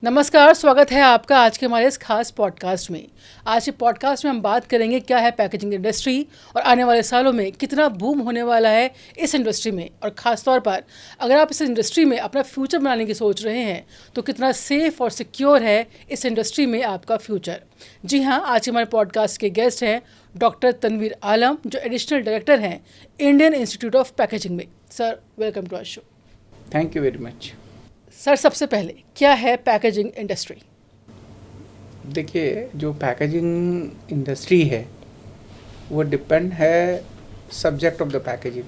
नमस्कार, स्वागत है आपका आज के हमारे इस खास पॉडकास्ट में। आज के पॉडकास्ट में हम बात करेंगे क्या है पैकेजिंग इंडस्ट्री और आने वाले सालों में कितना बूम होने वाला है इस इंडस्ट्री में, और ख़ास तौर पर अगर आप इस इंडस्ट्री में अपना फ्यूचर बनाने की सोच रहे हैं तो कितना सेफ़ और सिक्योर है इस इंडस्ट्री में आपका फ्यूचर। जी हाँ, आज के हमारे पॉडकास्ट के गेस्ट हैं डॉक्टर तनवीर आलम, जो एडिशनल डायरेक्टर हैं इंडियन इंस्टीट्यूट ऑफ पैकेजिंग में। Sir, welcome to our show. Thank you very much. Sir, सबसे पहले क्या है पैकेजिंग इंडस्ट्री? देखिए, जो पैकेजिंग इंडस्ट्री है वो डिपेंड है सब्जेक्ट ऑफ द पैकेजिंग।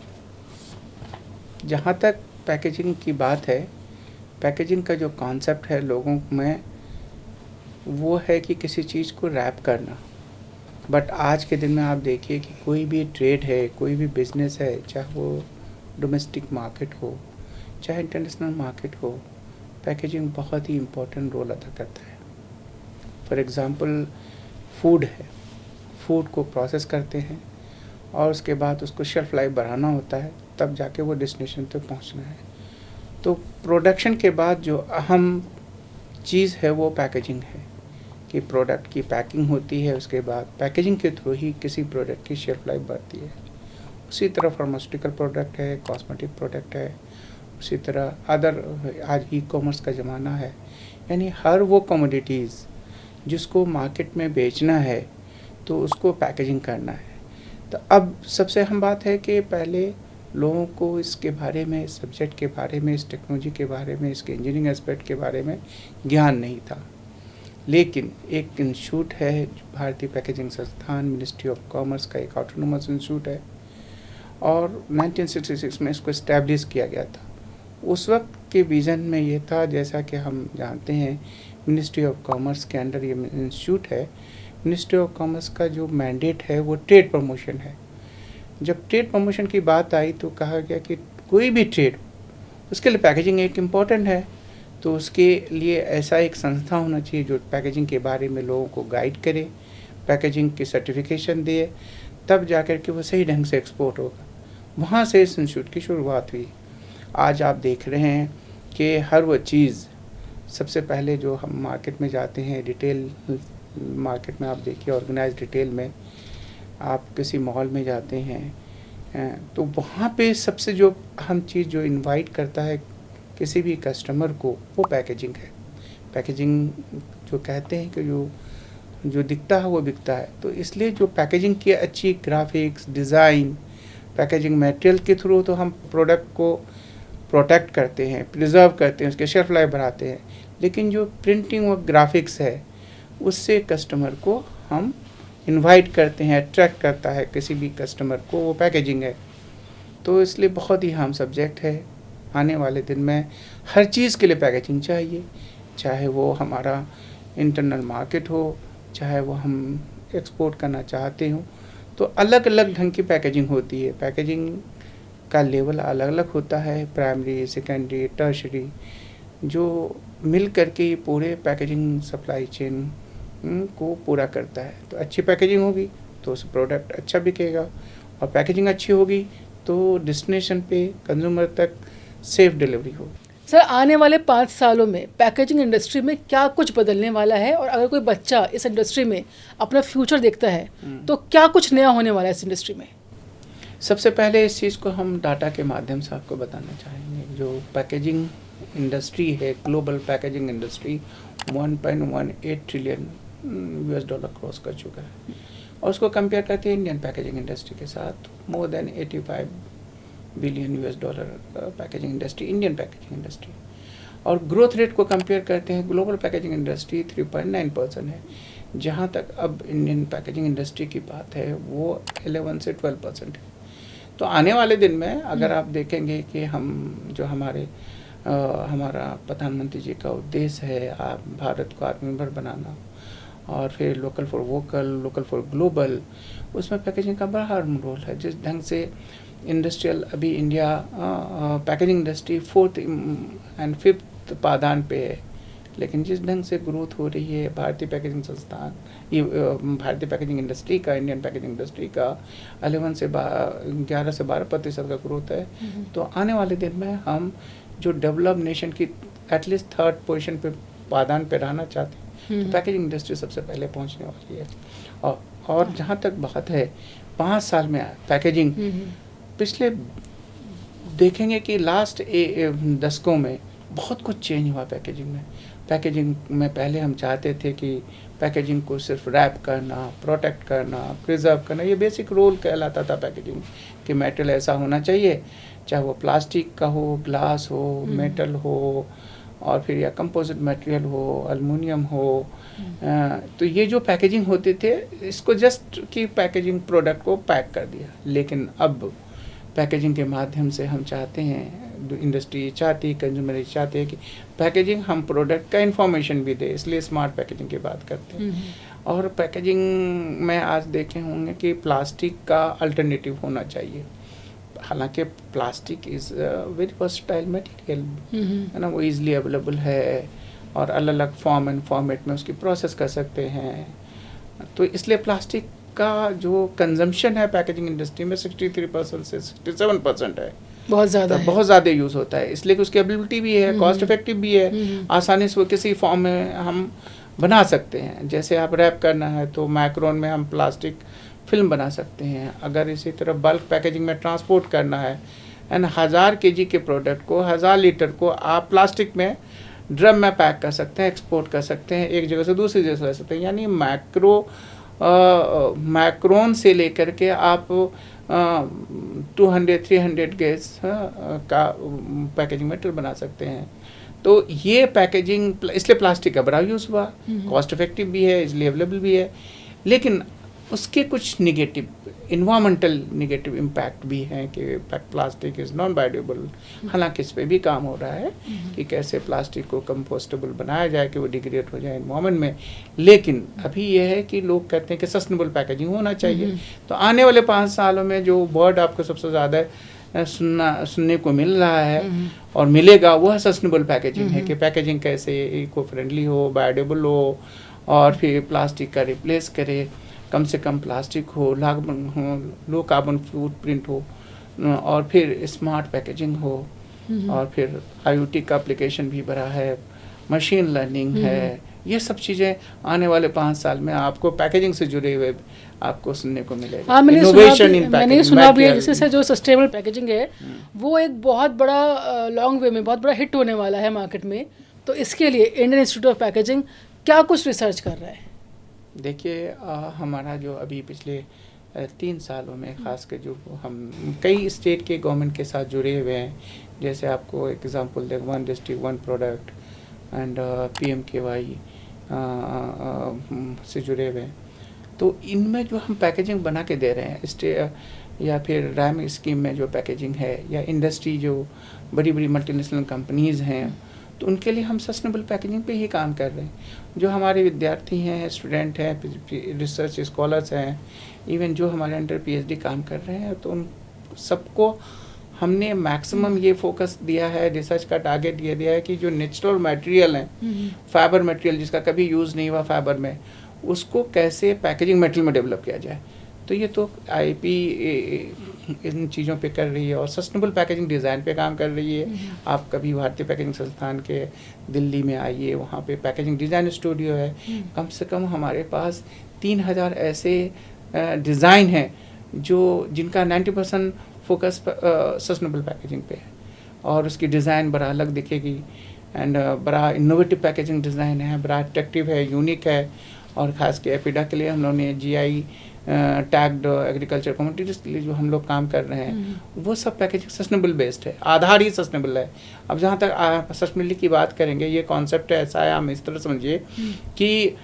जहाँ तक पैकेजिंग की बात है, पैकेजिंग का जो कॉन्सेप्ट है लोगों में वो है कि किसी चीज़ को रैप करना। बट आज के दिन में आप देखिए कि कोई भी ट्रेड है, कोई भी बिजनेस है, चाहे वो डोमेस्टिक मार्केट हो चाहे इंटरनेशनल मार्केट हो, पैकेजिंग बहुत ही इम्पोर्टेंट रोल अदा करता है। फॉर एग्ज़ाम्पल फूड है, फूड को प्रोसेस करते हैं और उसके बाद उसको शेल्फ लाइफ बढ़ाना होता है, तब जाके वो डेस्टिनेशन तक पहुंचना है। तो प्रोडक्शन के बाद जो अहम चीज़ है वो पैकेजिंग है कि प्रोडक्ट की पैकिंग होती है, उसके बाद पैकेजिंग के थ्रू ही किसी प्रोडक्ट की शेल्फ लाइफ बढ़ती है। उसी तरह फार्मास्यूटिकल प्रोडक्ट है, कॉस्मेटिक प्रोडक्ट है, उसी तरह अदर, आज ई कॉमर्स का ज़माना है, यानी हर वो कमोडिटीज़ जिसको मार्केट में बेचना है तो उसको पैकेजिंग करना है। तो अब सबसे अहम बात है कि पहले लोगों को इसके बारे में, इस सब्जेक्ट के बारे में, इस टेक्नोलॉजी के बारे में, इसके इंजीनियरिंग एस्पेक्ट के बारे में ज्ञान नहीं था। लेकिन एक इंस्टीट्यूट है, भारतीय पैकेजिंग संस्थान, मिनिस्ट्री ऑफ कॉमर्स का एक ऑटोनोमस इंस्टीट्यूट है, और 1966 में इसको इस्टेब्लिश किया गया था। उस वक्त के विज़न में ये था, जैसा कि हम जानते हैं मिनिस्ट्री ऑफ कॉमर्स के अंडर ये इंस्टीट्यूट है। मिनिस्ट्री ऑफ कॉमर्स का जो मैंडेट है वो ट्रेड प्रमोशन है। जब ट्रेड प्रमोशन की बात आई तो कहा गया कि कोई भी ट्रेड, उसके लिए पैकेजिंग एक इम्पॉर्टेंट है, तो उसके लिए ऐसा एक संस्था होना चाहिए जो पैकेजिंग के बारे में लोगों को गाइड करे, पैकेजिंग की सर्टिफिकेशन दे, तब जाकर के वो सही ढंग से एक्सपोर्ट होगा। वहाँ से इस इंस्टीट्यूट की शुरुआत हुई। आज आप देख रहे हैं कि हर वो चीज़, सबसे पहले जो हम मार्केट में जाते हैं, रिटेल मार्केट में आप देखिए, ऑर्गेनाइज्ड रिटेल में आप किसी मॉल में जाते हैं तो वहाँ पे सबसे जो अहम चीज़ जो इनवाइट करता है किसी भी कस्टमर को, वो पैकेजिंग है। पैकेजिंग जो कहते हैं कि जो दिखता है वो बिकता है। तो इसलिए जो पैकेजिंग की अच्छी ग्राफिक्स, डिज़ाइन, पैकेजिंग मटेरियल के थ्रू तो हम प्रोडक्ट को प्रोटेक्ट करते हैं, प्रिजर्व करते हैं, उसके शेल्फ लाइफ बढ़ाते हैं। लेकिन जो प्रिंटिंग और ग्राफिक्स है उससे कस्टमर को हम इनवाइट करते हैं, अट्रैक्ट करता है किसी भी कस्टमर को, वो पैकेजिंग है। तो इसलिए बहुत ही अहम सब्जेक्ट है। आने वाले दिन में हर चीज़ के लिए पैकेजिंग चाहिए, चाहे वो हमारा इंटरनल मार्केट हो, चाहे वो हम एक्सपोर्ट करना चाहते हो, तो अलग अलग ढंग की पैकेजिंग होती है। पैकेजिंग का लेवल अलग अलग होता है, प्राइमरी, सेकेंडरी, टर्शरी, जो मिल करके पूरे पैकेजिंग सप्लाई चेन को पूरा करता है। तो अच्छी पैकेजिंग होगी तो उस प्रोडक्ट अच्छा बिकेगा, और पैकेजिंग अच्छी होगी तो डेस्टिनेशन पे कंज्यूमर तक सेफ डिलीवरी होगी। सर, आने वाले 5 सालों में पैकेजिंग इंडस्ट्री में क्या कुछ बदलने वाला है, और अगर कोई बच्चा इस इंडस्ट्री में अपना फ्यूचर देखता है तो क्या कुछ नया होने वाला है इस इंडस्ट्री में? सबसे पहले इस चीज़ को हम डाटा के माध्यम से आपको बताना चाहेंगे। जो पैकेजिंग इंडस्ट्री है, global packaging industry 1.18 trillion US dollar cross कर चुका है, और उसको कंपेयर करते हैं इंडियन पैकेजिंग इंडस्ट्री के साथ, more than 85 billion US dollar packaging industry, Indian packaging industry. और ग्रोथ रेट को कंपेयर करते हैं, ग्लोबल पैकेजिंग इंडस्ट्री 3.9% है, जहाँ तक अब इंडियन पैकेजिंग इंडस्ट्री की बात है वो 11 से 12% है। तो आने वाले दिन में अगर आप देखेंगे कि हम जो हमारा प्रधानमंत्री जी का उद्देश्य है भारत को आत्मनिर्भर बनाना, और फिर local for vocal, local for global, उसमें पैकेजिंग का बड़ा अहम रोल है। जिस ढंग से इंडस्ट्रियल अभी India packaging industry 4th and 5th पायदान पे है, लेकिन जिस ढंग से ग्रोथ हो रही है भारतीय पैकेजिंग संस्थान, ये भारतीय पैकेजिंग इंडस्ट्री का, इंडियन पैकेजिंग इंडस्ट्री का 11 से 12% का ग्रोथ है। तो आने वाले दिन में हम जो डेवलप नेशन की एटलीस्ट 3rd पोजीशन पे पायदान पे रहना चाहते हैं तो पैकेजिंग इंडस्ट्री सबसे पहले पहुंचने वाली है। और जहाँ तक बात है 5 साल में पैकेजिंग, पिछले देखेंगे कि लास्ट दशकों में बहुत कुछ चेंज हुआ पैकेजिंग में। पैकेजिंग में पहले हम चाहते थे कि पैकेजिंग को सिर्फ रैप करना, प्रोटेक्ट करना, प्रिजर्व करना, ये बेसिक रोल कहलाता था पैकेजिंग कि मेटल ऐसा होना चाहिए, चाहे वो प्लास्टिक का हो, ग्लास हो, मेटल हो, और फिर या कंपोजिट मटेरियल हो, एल्युमिनियम हो। तो ये जो पैकेजिंग होते थे इसको जस्ट कि पैकेजिंग प्रोडक्ट को पैक कर दिया। लेकिन अब पैकेजिंग के माध्यम से हम चाहते हैं, इंडस्ट्री चाहती है, कंज्यूमर चाहते हैं कि पैकेजिंग हम प्रोडक्ट का इंफॉर्मेशन भी दे, इसलिए स्मार्ट पैकेजिंग की बात करते हैं। और पैकेजिंग में आज देखे होंगे कि प्लास्टिक का अल्टरनेटिव होना चाहिए। हालांकि plastic is very versatile material है ना, वो ईजिली अवेलेबल है और अलग अलग फॉर्म एंड फॉर्मेट में उसकी प्रोसेस कर सकते हैं। तो इसलिए प्लास्टिक का जो कंजम्पशन है पैकेजिंग इंडस्ट्री में 63% से 67% है। बहुत ज़्यादा यूज़ होता है, इसलिए कि उसकी अवेलेबिलिटी भी है, कॉस्ट इफेक्टिव भी है, आसानी से वो किसी फॉर्म में हम बना सकते हैं। जैसे आप रैप करना है तो मैक्रोन में हम प्लास्टिक फिल्म बना सकते हैं। अगर इसी तरह बल्क पैकेजिंग में ट्रांसपोर्ट करना है एंड 1000 kg के प्रोडक्ट को, 1000 लीटर को आप प्लास्टिक में ड्रम में पैक कर सकते हैं, एक्सपोर्ट कर सकते हैं, एक जगह से दूसरी जगह से ले सकते हैं। यानी मैक्रोन से लेकर के आप 200-300 गैस का पैकेजिंग मटेरियल बना सकते हैं। तो ये पैकेजिंग, इसलिए प्लास्टिक का बड़ा यूज़ हुआ, कॉस्ट इफेक्टिव भी है, इसलिए अवेलेबल भी है। लेकिन उसके कुछ निगेटिव इन्वायरमेंटल निगेटिव इम्पैक्ट भी हैं कि प्लास्टिक इज़ नॉन बायोडिग्रेडेबल। हालांकि इस पे भी काम हो रहा है कि कैसे प्लास्टिक को कंपोस्टेबल बनाया जाए कि वो डिग्रेड हो जाए एनवायरमेंट में। लेकिन अभी ये है कि लोग कहते हैं कि सस्टेनेबल पैकेजिंग होना चाहिए। तो आने वाले 5 सालों में जो वर्ड आपको सबसे ज़्यादा सुनने को मिल रहा है और मिलेगा वो है सस्टेनेबल पैकेजिंग है कि पैकेजिंग कैसे इको फ्रेंडली हो, बायोडिग्रेडेबल हो, और फिर प्लास्टिक का रिप्लेस करे, कम से कम प्लास्टिक हो, लो कार्बन फुटप्रिंट हो, और फिर स्मार्ट पैकेजिंग हो, और फिर IoT का एप्लीकेशन भी बड़ा है, मशीन लर्निंग है। ये सब चीज़ें आने वाले 5 साल में आपको पैकेजिंग से जुड़े हुए आपको सुनने को मिलेगा। हाँ, मैंने सुना भी है जैसे जो सस्टेनेबल पैकेजिंग है वो एक बहुत बड़ा लॉन्ग वे में बहुत बड़ा हिट होने वाला है मार्केट में। तो इसके लिए इंडियन इंस्टीट्यूट ऑफ पैकेजिंग क्या कुछ रिसर्च कर रहा है? देखिए, हमारा जो अभी पिछले 3 सालों में खास कर जो हम कई स्टेट के गवर्नमेंट के साथ जुड़े हुए हैं, जैसे आपको example they, 1 district 1 product and PMKY से जुड़े हुए हैं। तो इनमें जो हम पैकेजिंग बना के दे रहे हैं या फिर रैम स्कीम में जो पैकेजिंग है, या इंडस्ट्री जो बड़ी बड़ी मल्टीनेशनल कंपनीज़ हैं, तो उनके लिए हम सस्टेनेबल पैकेजिंग पे ही काम कर रहे हैं। जो हमारे विद्यार्थी हैं, स्टूडेंट हैं, रिसर्च स्कॉलर्स हैं, इवन जो हमारे अंडर PhD काम कर रहे हैं, तो उन सबको हमने मैक्सिमम ये फोकस दिया है, रिसर्च का टारगेट ये दिया है कि जो नेचुरल मटेरियल हैं, फाइबर मटेरियल जिसका कभी यूज़ नहीं हुआ फाइबर में, उसको कैसे पैकेजिंग मटेरियल में डेवलप किया जाए। तो ये तो IP इन चीज़ों पे कर रही है और सस्टेनेबल पैकेजिंग डिज़ाइन पे काम कर रही है। आप कभी भारतीय पैकेजिंग संस्थान के दिल्ली में आइए, वहाँ पे पैकेजिंग डिज़ाइन स्टूडियो है। कम से कम हमारे पास 3000 ऐसे डिज़ाइन हैं जिनका 90% फोकस सस्टेनेबल पैकेजिंग पे है, और उसकी डिज़ाइन बड़ा अलग दिखेगी एंड बड़ा इनोवेटिव पैकेजिंग डिज़ाइन है, बड़ा अट्रैक्टिव है, यूनिक है। और ख़ास के एपिडा के लिए हम लोगों ने GI टैग्ड एग्रीकल्चर कम्युनिटीज़ के लिए जो हम लोग काम कर रहे हैं, वो सब पैकेजिंग सस्टेनेबल बेस्ड है, आधार ही सस्टेनेबल है। अब जहाँ तक सस्टेनेबिलिटी की बात करेंगे, ये कॉन्सेप्ट ऐसा है, हम इस तरह समझिए कि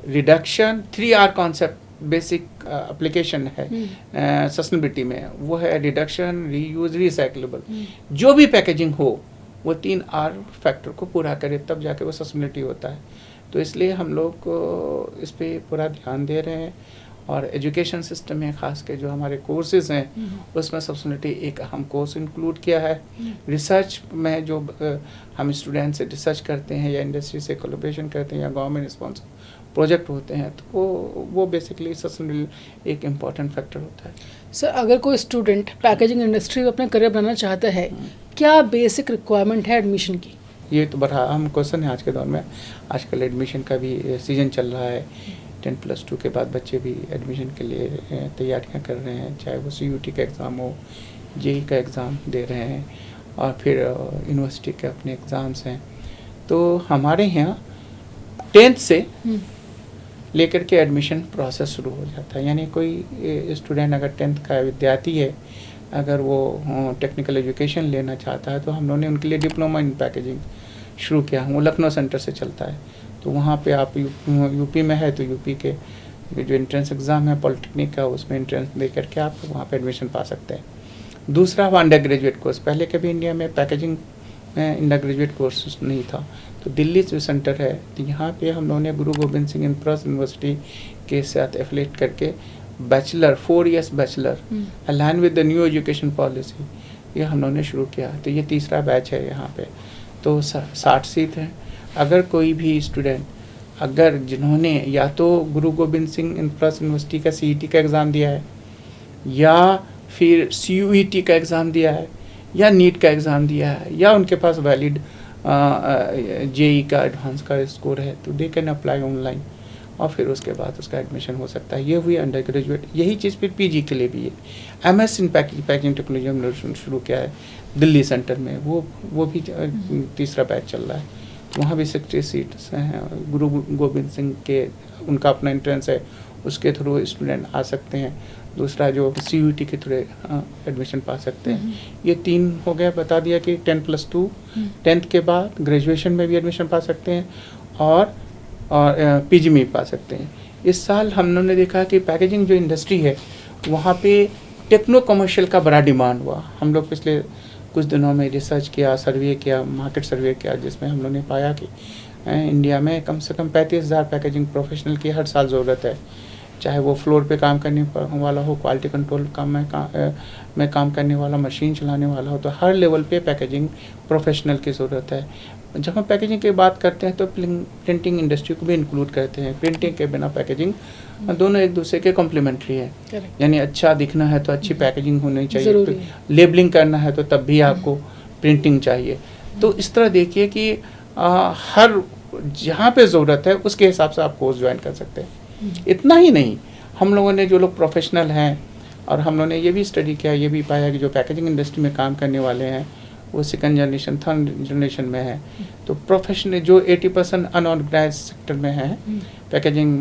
reduction 3R concept basic application है सस्टेनेबिलिटी में, वो है रिडक्शन, रीयूज, रिसाइक्लेबल। जो भी पैकेजिंग हो वो 3R फैक्टर को पूरा करे, तब जाके वो सस्टेनेबिलिटी होता है। तो इसलिए हम लोग इस पे पूरा ध्यान दे रहे हैं, और एजुकेशन सिस्टम में ख़ास के जो हमारे कोर्सेज़ हैं उसमें सस्टेनेबिलिटी एक अहम कोर्स इंक्लूड किया है। रिसर्च में जो हम स्टूडेंट से रिसर्च करते हैं, या इंडस्ट्री से कोलैबोरेशन करते हैं, या गवर्नमेंट स्पॉन्सर प्रोजेक्ट होते हैं, तो वो बेसिकली सस्टेनेबिलिटी एक इम्पॉर्टेंट फैक्टर होता है। सर, अगर कोई स्टूडेंट पैकेजिंग इंडस्ट्री में अपना करियर बनाना चाहता है, क्या बेसिक रिक्वायरमेंट है एडमिशन की? ये तो बड़ा अहम क्वेश्चन है आज के दौर में। आजकल एडमिशन का भी सीज़न चल रहा है, 10+2 के बाद बच्चे भी एडमिशन के लिए तैयारियां कर रहे हैं, चाहे वो CUT का एग्ज़ाम हो, JEE का एग्ज़ाम दे रहे हैं, और फिर यूनिवर्सिटी के अपने एग्ज़ाम्स हैं। तो हमारे यहाँ 10th से लेकर के एडमिशन प्रोसेस शुरू हो जाता है। यानी कोई स्टूडेंट अगर 10th का विद्यार्थी है, अगर वो टेक्निकल एजुकेशन लेना चाहता है, तो हम लोगों ने उनके लिए डिप्लोमा इन पैकेजिंग शुरू किया। वो लखनऊ सेंटर से चलता है। तो वहाँ पे आप यूपी में है तो यूपी के जो एंट्रेंस एग्ज़ाम है पॉलिटेक्निक का, उसमें एंट्रेंस दे करके आप वहाँ पे एडमिशन पा सकते हैं। दूसरा अंडर ग्रेजुएट कोर्स, पहले कभी इंडिया में पैकेजिंग अंडर ग्रेजुएट कोर्स नहीं था, तो दिल्ली जो सेंटर है, तो यहाँ पे हम लोगों ने गुरु गोबिंद सिंह इंफ्रास यूनिवर्सिटी के साथ एफिलेट करके bachelor 4 years bachelor align with the new education policy, ये हम लोगों ने शुरू किया। तो ये तीसरा बैच है यहाँ पे। तो 60 सीट हैं। अगर कोई भी स्टूडेंट अगर जिन्होंने या तो गुरु गोबिंद सिंह इंफ्रास यूनिवर्सिटी का CET का एग्ज़ाम दिया है, या फिर CUET का एग्ज़ाम दिया है, या नीट का एग्ज़ाम दिया है, या उनके पास वैलिड JEE का एडवांस का स्कोर है, तो दे कैन अप्लाई ऑनलाइन, और फिर उसके बाद उसका एडमिशन हो सकता है। ये हुई अंडर ग्रेजुएट। यही चीज़ फिर PG के लिए भी है। MS इन पैकेजिंग टेक्नोलॉजी हमने शुरू किया है दिल्ली सेंटर में, वो भी तीसरा बैच चल रहा है। वहाँ भी 60 सीट्स हैं। गुरु गोबिंद सिंह के उनका अपना एंट्रेंस है, उसके थ्रू स्टूडेंट आ सकते हैं। दूसरा जो CUET के थ्रू एडमिशन पा सकते हैं। ये 3 हो गया। बता दिया कि 10+2 10th के बाद ग्रेजुएशन में भी एडमिशन पा सकते हैं, और PG में भी पा सकते हैं। इस साल हम लोगों ने देखा कि पैकेजिंग जो इंडस्ट्री है, वहाँ पे टेक्नो कमर्शियल का बड़ा डिमांड हुआ। हम लोग पिछले कुछ दिनों में रिसर्च किया, सर्वे किया, मार्केट सर्वे किया, जिसमें हम लोगों ने पाया कि इंडिया में कम से कम 35,000 पैकेजिंग प्रोफेशनल की हर साल ज़रूरत है। चाहे वो फ्लोर पे काम करने वाला हो, क्वालिटी कंट्रोल में काम करने वाला, मशीन चलाने वाला हो, तो हर लेवल पे पैकेजिंग प्रोफेशनल की ज़रूरत है। जब हम पैकेजिंग की बात करते हैं तो प्रिंटिंग इंडस्ट्री को भी इंक्लूड करते हैं। प्रिंटिंग के बिना पैकेजिंग, दोनों एक दूसरे के कॉम्प्लीमेंट्री है। यानी अच्छा दिखना है तो अच्छी पैकेजिंग होनी चाहिए, लेबलिंग करना है तो तब भी आपको प्रिंटिंग चाहिए। तो इस तरह देखिए कि हर जहाँ पे ज़रूरत है उसके हिसाब से आप कोर्स ज्वाइन कर सकते हैं। इतना ही नहीं, हम लोगों ने जो लोग प्रोफेशनल हैं, और हम लोगों ने ये भी स्टडी किया, ये भी पाया कि जो पैकेजिंग इंडस्ट्री में काम करने वाले हैं वो 2nd जनरेशन 3rd जनरेशन में है। तो प्रोफेशनल जो 80% अनऑर्गेनाइज सेक्टर में है, पैकेजिंग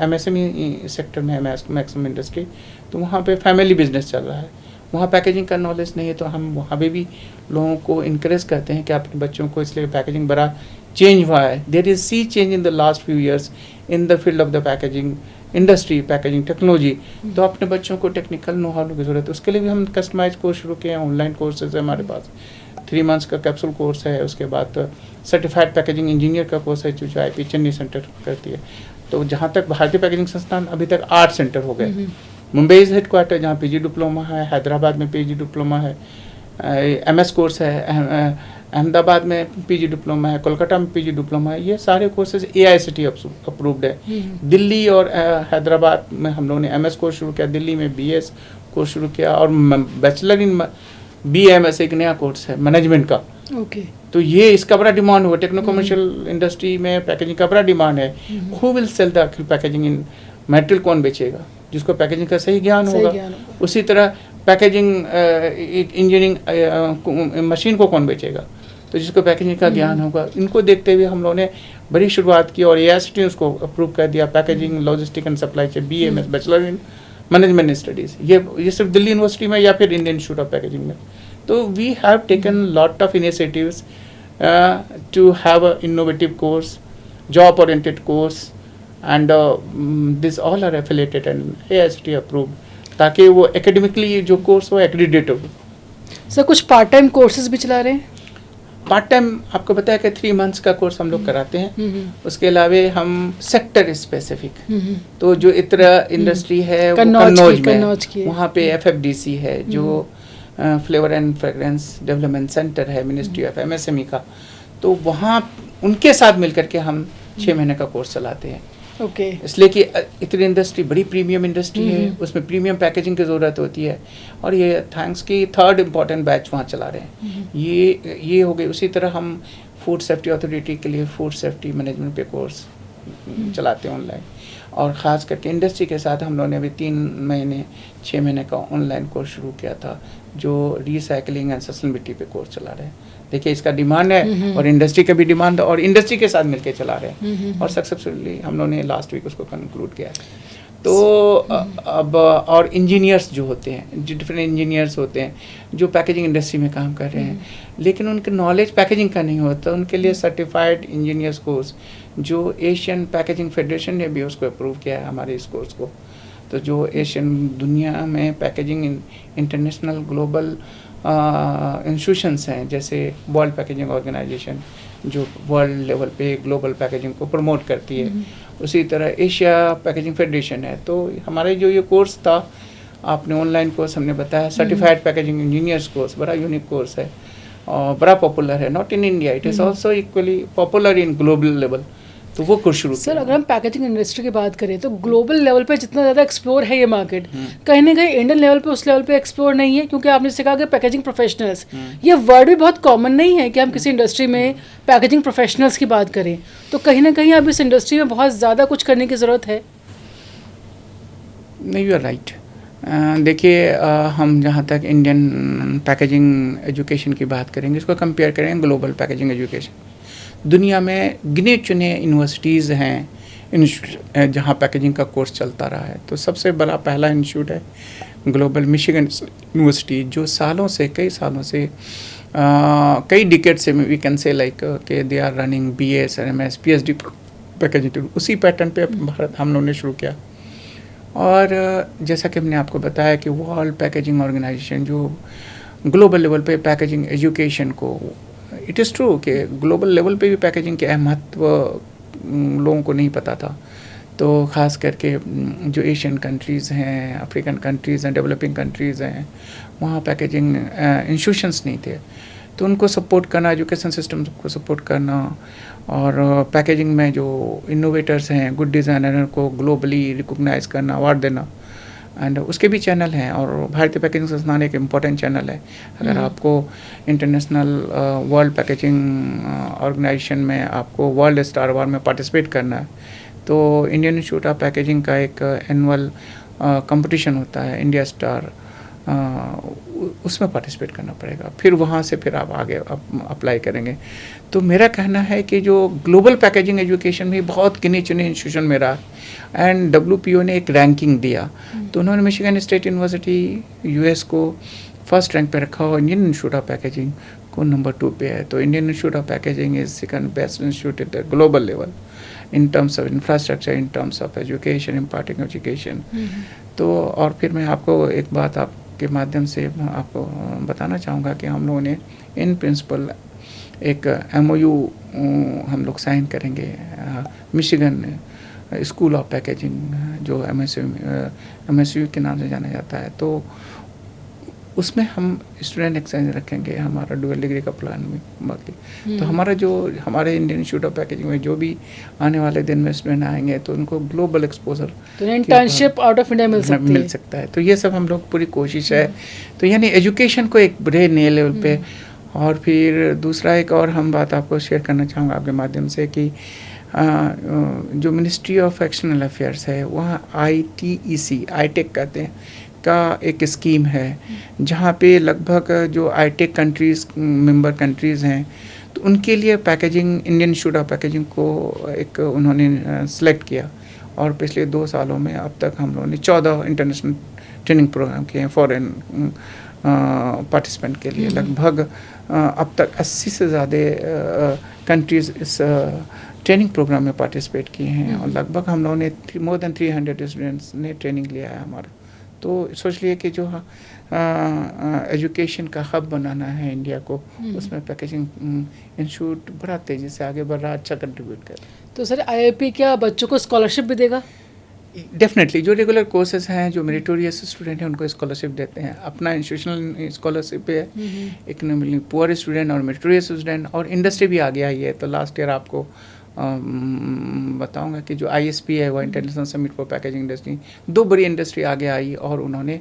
MSME सेक्टर में है मैक्सिमम इंडस्ट्री, तो वहाँ पे फैमिली बिजनेस चल रहा है। वहाँ पैकेजिंग का नॉलेज नहीं है, तो हम वहाँ पे भी लोगों को इनक्रेज करते हैं कि अपने बच्चों को, इसलिए पैकेजिंग बड़ा चेंज हुआ है। There is sea change in the last few years in the field of the packaging industry, packaging technology. तो अपने बच्चों को टेक्निकल नो हाउ की ज़रूरत है, उसके लिए भी हम कस्टमाइज कोर्स शुरू किए हैं। ऑनलाइन कोर्सेज है हमारे पास, 3 months का कैप्सूल कोर्स है। उसके बाद सर्टिफाइड पैकेजिंग इंजीनियर का कोर्स है, जो IP चेन्नई सेंटर करती है। तो जहाँ तक भारतीय पैकेजिंग संस्थान, अभी तक 8 सेंटर हो गए। मुंबई इज हेडक्वार्टर, जहाँ PG डिप्लोमा है, हैदराबाद में PG डिप्लोमा है, MS कोर्स है, अहमदाबाद में PG डिप्लोमा है, कोलकाता में PG डिप्लोमा है। ये सारे कोर्सेज AICTE अप्रूव्ड है। दिल्ली और हैदराबाद में हम लोगों ने MS कोर्स शुरू किया, दिल्ली में BS कोर्स शुरू किया, और बैचलर इन BMS एक नया कोर्स है मैनेजमेंट का। तो ये इसका बड़ा डिमांड हुआ। टेक्नो कमर्शियल इंडस्ट्री में पैकेजिंग का बड़ा डिमांड है। Who will sell the packaging in material, कौन बेचेगा? जिसको पैकेजिंग का सही ज्ञान होगा। उसी तरह पैकेजिंग इंजीनियरिंग मशीन को कौन बेचेगा? तो जिसको पैकेजिंग का ज्ञान होगा। इनको देखते हुए हम लोगों ने बड़ी शुरुआत की, और AICTE ने उसको अप्रूव कर दिया। Packaging logistic and supply chain BMS, bachelor in management studies. ये सिर्फ दिल्ली यूनिवर्सिटी में या फिर इंडियन इंस्टीट्यूट ऑफ पैकेजिंग में। तो we have taken lot of initiatives to have a innovative course, job oriented course, and this all are affiliated and AICTE approved, ताकि वो academically जो कोर्स हो एक्रेडिटेड हो। सर कुछ पार्ट टाइम कोर्सेज भी चला रहे हैं? पार्ट टाइम आपको बताया कि 3 months का कोर्स हम लोग कराते हैं। उसके अलावा हम सेक्टर स्पेसिफिक, तो जो इतना इंडस्ट्री है वो कन्नौज में, वहाँ पे FFDC है, जो flavour and fragrance development centre है मिनिस्ट्री ऑफ MSME का। तो वहाँ उनके साथ मिलकर के हम 6 महीने का कोर्स चलाते हैं। इसलिए कि इतनी इंडस्ट्री बड़ी प्रीमियम इंडस्ट्री है, उसमें प्रीमियम पैकेजिंग की ज़रूरत होती है। और ये थैंक्स की 3rd इम्पॉर्टेंट बैच वहाँ चला रहे हैं। ये हो गई। उसी तरह हम फूड सेफ्टी अथॉरिटी के लिए फूड सेफ्टी मैनेजमेंट पे कोर्स चलाते हैं ऑनलाइन, और ख़ास करके इंडस्ट्री के साथ हम लोगों ने अभी 6 महीने का ऑनलाइन कोर्स शुरू किया था जो रिसाइकलिंग एंड सस्टेनेबिलिटी पे कोर्स चला रहे हैं। देखिए इसका डिमांड है और इंडस्ट्री का भी डिमांड है, और इंडस्ट्री के साथ मिलकर चला रहे हैं और सक्सेसफुली हम लोगों ने लास्ट वीक उसको कंक्लूड किया है। तो अब और इंजीनियर्स जो होते हैं, जो डिफरेंट इंजीनियर्स होते हैं जो पैकेजिंग इंडस्ट्री में काम कर रहे हैं, लेकिन उनके नॉलेज पैकेजिंग का नहीं होता, उनके लिए सर्टिफाइड इंजीनियर्स कोर्स जो एशियन पैकेजिंग फेडरेशन ने भी उसको अप्रूव किया है हमारे इस कोर्स को। तो जो एशियन दुनिया में पैकेजिंग इंटरनेशनल ग्लोबल इंस्टीट्यूशंस हैं, जैसे वर्ल्ड पैकेजिंग ऑर्गेनाइजेशन जो वर्ल्ड लेवल पे ग्लोबल पैकेजिंग को प्रमोट करती है, उसी तरह एशिया पैकेजिंग फेडरेशन है। तो हमारे जो ये कोर्स था, आपने ऑनलाइन कोर्स हमने बताया, सर्टिफाइड पैकेजिंग इंजीनियर्स कोर्स, बड़ा यूनिक कोर्स है और बड़ा पॉपुलर है, not in India, it is also equally popular in global level. तो वो कोर्स शुरू सर, अगर हम पैकेजिंग इंडस्ट्री की बात करें तो ग्लोबल लेवल पे जितना ज़्यादा एक्सप्लोर है ये मार्केट, कहीं ना कहीं इंडियन लेवल पे उस लेवल पे एक्सप्लोर नहीं है, क्योंकि आपने जैसे कहा कि पैकेजिंग प्रोफेशनल्स, ये वर्ड भी बहुत कॉमन नहीं है कि हम किसी इंडस्ट्री में पैकेजिंग प्रोफेशनल्स की बात करें। तो कहीं ना कहीं अब इस इंडस्ट्री में बहुत ज़्यादा कुछ करने की ज़रूरत है। नहीं, यू आर राइट। देखिए हम जहाँ तक इंडियन पैकेजिंग एजुकेशन की बात करेंगे, इसको कंपेयर करेंगे ग्लोबल पैकेजिंग एजुकेशन। दुनिया में गिने चुने यूनिवर्सिटीज़ हैं जहाँ पैकेजिंग का कोर्स चलता रहा है। तो सबसे बड़ा पहला इंस्टीट्यूट है ग्लोबल मिशिगन यूनिवर्सिटी, जो कई सालों से कई डिकेड से वी कैन से लाइक के दे आर रनिंग BS और MS PhD पैकेजिंग। उसी पैटर्न पे भारत हम लोगों ने शुरू किया। और जैसा कि हमने आपको बताया कि वर्ल्ड पैकेजिंग ऑर्गेनाइजेशन जो ग्लोबल लेवल पे पैकेजिंग एजुकेशन को, इट इज़ ट्रू कि ग्लोबल लेवल पे भी पैकेजिंग के महत्व लोगों को नहीं पता था। तो ख़ास करके जो एशियन कंट्रीज़ हैं, अफ्रीकन कंट्रीज़ हैं, डेवलपिंग कंट्रीज़ हैं, वहाँ पैकेजिंग इंस्टीट्यूशंस नहीं थे। तो उनको सपोर्ट करना, एजुकेशन सिस्टम को सपोर्ट करना, और पैकेजिंग में जो इनोवेटर्स हैं, गुड डिज़ाइनर को ग्लोबली रिकॉग्नाइज करना, अवार्ड देना, एंड उसके भी चैनल हैं। और भारतीय पैकेजिंग संस्थान एक इम्पॉर्टेंट चैनल है। अगर आपको इंटरनेशनल वर्ल्ड पैकेजिंग ऑर्गेनाइजेशन में आपको वर्ल्ड स्टार अवार्ड में पार्टिसिपेट करना है, तो इंडियन इंस्टीट्यूट ऑफ पैकेजिंग का एक एनुअल कंपटीशन होता है, इंडिया स्टार, उसमें पार्टिसिपेट करना पड़ेगा। फिर वहाँ से फिर आप आगे अप्लाई करेंगे। तो मेरा कहना है कि जो ग्लोबल पैकेजिंग एजुकेशन में बहुत गिने चुने इंस्टीट्यूशन में रहा, एंड WPO ने एक रैंकिंग दिया, तो उन्होंने मिशिगन स्टेट यूनिवर्सिटी US को फर्स्ट रैंक पे रखा और इंडियन इंस्टीट्यूट ऑफ पैकेजिंग को नंबर 2 पे है। तो Indian Institute of packaging is second best institute at the global level in terms of infrastructure, in terms of education, imparting education. तो और फिर मैं आपको एक बात आपके माध्यम से आपको बताना चाहूँगा कि हम लोगों ने इन प्रिंसिपल एक MOU हम लोग साइन करेंगे मिशिगन स्कूल ऑफ पैकेजिंग, जो MSU के नाम से जाना जाता है। तो उसमें हम स्टूडेंट एक्सचेंज रखेंगे, हमारा डुअल डिग्री का प्लान में बाकी। तो हमारे इंडियन इंस्टीट्यूट ऑफ पैकेजिंग में जो भी आने वाले दिन में स्टूडेंट आएंगे तो उनको ग्लोबल एक्सपोजर, तो इंटर्नशिप आउट ऑफ इंडिया मिल सकता है। तो ये सब हम लोग पूरी कोशिश है। तो यानी एजुकेशन को एक बड़े नए लेवल पे। और फिर दूसरा एक और हम बात आपको शेयर करना चाहूँगा आपके माध्यम से कि जो मिनिस्ट्री ऑफ एक्सटर्नल अफेयर्स है, वहाँ ITEC कहते हैं का एक स्कीम है, जहाँ पे लगभग जो ITEC कंट्रीज़ मेंबर कंट्रीज़ हैं, तो उनके लिए packaging, Indian Institute of packaging को एक उन्होंने सेलेक्ट किया। और पिछले 2 सालों में अब तक हम लोगों ने 14 इंटरनेशनल ट्रेनिंग प्रोग्राम किए हैं फॉरेन पार्टिसिपेंट के लिए। लगभग अब तक 80 से ज़्यादा कंट्रीज़ इस ट्रेनिंग प्रोग्राम में पार्टिसिपेट किए हैं, और लगभग हम लोगों ने मोर देन 300 स्टूडेंट्स ने ट्रेनिंग लिया है हमारा। तो सोच लिए कि जो एजुकेशन का हब बनाना है इंडिया को, उसमें पैकेजिंग इंस्टीट्यूट बड़ा तेज़ी से आगे बढ़ रहा, अच्छा कंट्रीब्यूट कर। तो सर IIP क्या बच्चों को स्कॉलरशिप भी देगा? डेफिनेटली, जो रेगुलर कोर्सेज हैं, जो मेरिटोरियस स्टूडेंट हैं, उनको स्कॉलरशिप देते हैं। अपना इंस्टीट्यूशनल स्कॉलरशिप है, इकोनॉमिकली पुअर स्टूडेंट और मेरिटोरियस स्टूडेंट, और इंडस्ट्री भी आगे आई है। तो लास्ट ईयर आपको बताऊंगा कि जो ISP है वो international summit for packaging industry, 2 बड़ी इंडस्ट्री आगे आई और उन्होंने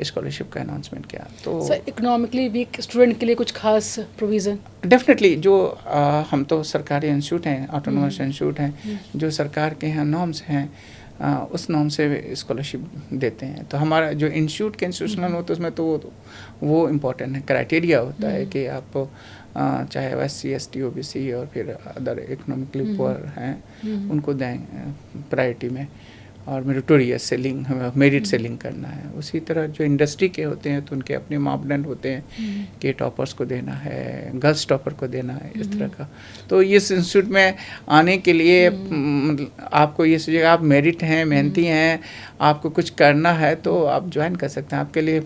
स्कॉलरशिप का अनाउंसमेंट किया। तो सर इकोनॉमिकली वीक स्टूडेंट के लिए कुछ खास प्रोविज़न? डेफिनेटली जो हम तो सरकारी इंस्टीट्यूट हैं, ऑटोनोमस इंस्टीट्यूट हैं, जो सरकार के यहाँ नॉर्म्स हैं उस नॉर्म से स्कॉलरशिप देते हैं। तो हमारा जो इंस्टीट्यूट के इंस्टीट्यूशनल होता है उसमें तो वो इम्पोर्टेंट है, क्राइटेरिया होता है कि आप चाहे वो SC ST OBC और फिर अदर इकोनॉमिकली पुअर हैं उनको दें प्रायोरिटी में, और मेरिटोरियस से लिंक, मेरिट से लिंक करना है। उसी तरह जो इंडस्ट्री के होते हैं तो उनके अपने मापदंड होते हैं कि टॉपर्स को देना है, गर्ल्स टॉपर को देना है, इस तरह का। तो इस इंस्टीट्यूट में आने के लिए आपको ये सोचिएगा आप मेरिट हैं, मेहनती हैं, आपको कुछ करना है तो आप ज्वाइन कर सकते हैं। आपके लिए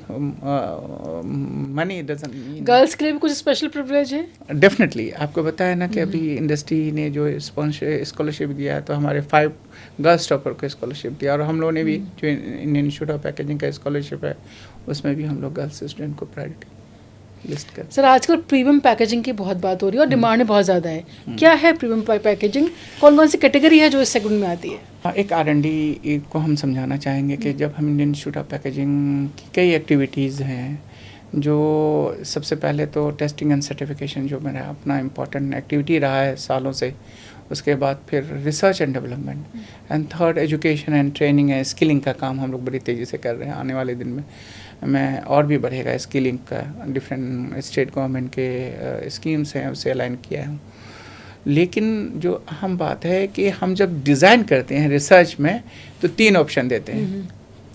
मनी डजंट मीन। गर्ल्स के लिए भी कुछ स्पेशल प्रिविलेज है? डेफिनेटली आपको बताया ना कि अभी इंडस्ट्री ने जो स्कॉलरशिप दिया है तो हमारे 5 गर्ल्स टॉपर को स्कॉलरशिप दिया, और हम लोगों ने भी जो इंडियन इंस्टीट्यूट ऑफ पैकेजिंग का स्कॉलरशिप है उसमें भी हम लोग गर्ल्स स्टूडेंट को प्रायोरिटी लिस्ट कर। सर आजकल प्रीमियम पैकेजिंग की बहुत बात हो रही है और डिमांड बहुत ज़्यादा है। क्या है प्रीमियम पैकेजिंग? कौन कौन सी कैटेगरी है जो इस सेगमेंट में आती है? एक R&D को हम समझाना चाहेंगे कि जब हम इंडियन इंस्टीट्यूट ऑफ पैकेजिंग की कई एक्टिविटीज़ हैं, जो सबसे पहले तो टेस्टिंग एंड सर्टिफिकेशन जो मेरा अपना इम्पॉर्टेंट एक्टिविटी रहा है सालों से, उसके बाद फिर research and development, and third education and training है, स्किलिंग का काम हम लोग बड़ी तेज़ी से कर रहे हैं। आने वाले दिन में और भी बढ़ेगा स्किलिंग का, डिफरेंट स्टेट गवर्नमेंट के स्कीम्स हैं उससे अलाइन किया है। लेकिन जो अहम बात है कि हम जब डिज़ाइन करते हैं रिसर्च में तो 3 ऑप्शन देते हैं,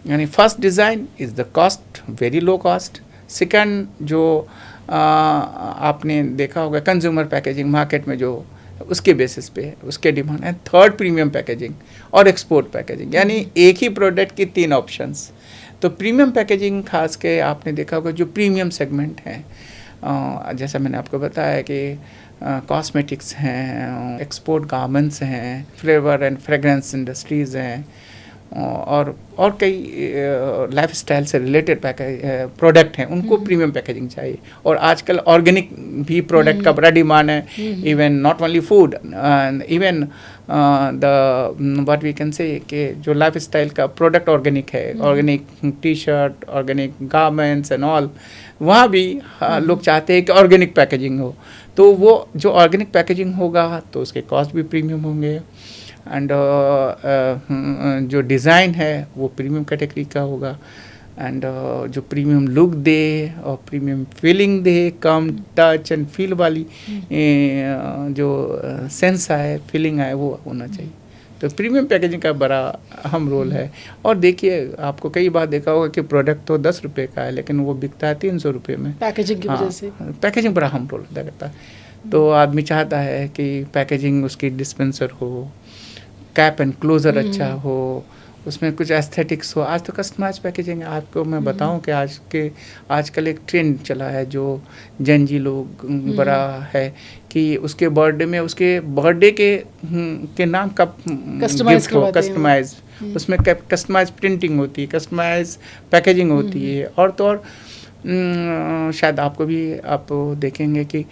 यानी first design is the cost, very low cost. Second जो आपने देखा होगा कंज्यूमर पैकेजिंग मार्केट में जो उसके बेसिस पे उसके डिमांड है। थर्ड प्रीमियम पैकेजिंग और एक्सपोर्ट पैकेजिंग, यानी एक ही प्रोडक्ट की 3 ऑप्शंस। तो प्रीमियम पैकेजिंग खास के आपने देखा होगा जो प्रीमियम सेगमेंट है, जैसा मैंने आपको बताया कि कॉस्मेटिक्स हैं, एक्सपोर्ट गारमेंट्स हैं, फ्लेवर एंड फ्रेगरेंस इंडस्ट्रीज़ हैं, और कई लाइफस्टाइल से रिलेटेड प्रोडक्ट हैं, उनको प्रीमियम पैकेजिंग चाहिए। और आजकल ऑर्गेनिक भी प्रोडक्ट का बड़ा डिमांड है, even not only food, even the what we can say कि जो लाइफस्टाइल का प्रोडक्ट ऑर्गेनिक है, organic T-shirt, organic garments and all, वहाँ भी लोग चाहते हैं कि ऑर्गेनिक पैकेजिंग हो। तो वो जो ऑर्गेनिक पैकेजिंग होगा तो उसके कॉस्ट भी प्रीमियम होंगे, एंड जो डिज़ाइन है वो प्रीमियम कैटेगरी का होगा, एंड जो प्रीमियम लुक दे और premium feeling they, come touch and feel वाली जो सेंस आए, फीलिंग आए, वो होना चाहिए। तो प्रीमियम पैकेजिंग का बड़ा अहम रोल है। और देखिए आपको कई बार देखा होगा कि प्रोडक्ट तो 10 रुपये का है लेकिन वो बिकता है 300 रुपये में, पैकेजिंग की वजह से। पैकेजिंग बड़ा अहम रोल अदा करता है। तो आदमी चाहता है कि पैकेजिंग उसकी डिस्पेंसर हो, कैप एंड क्लोज़र अच्छा हो, उसमें कुछ एस्थेटिक्स हो। आज तो कस्टमाइज पैकेजिंग है। आपको मैं बताऊं कि आजकल एक ट्रेंड चला है जो जनजी लोग बड़ा है कि उसके बर्थडे में उसके बर्थडे के नाम का गिफ्ट हो, कस्टमाइज, उसमें कस्टमाइज प्रिंटिंग होती है, कस्टमाइज पैकेजिंग होती है। और तो और शायद आपको भी आप देखेंगे कि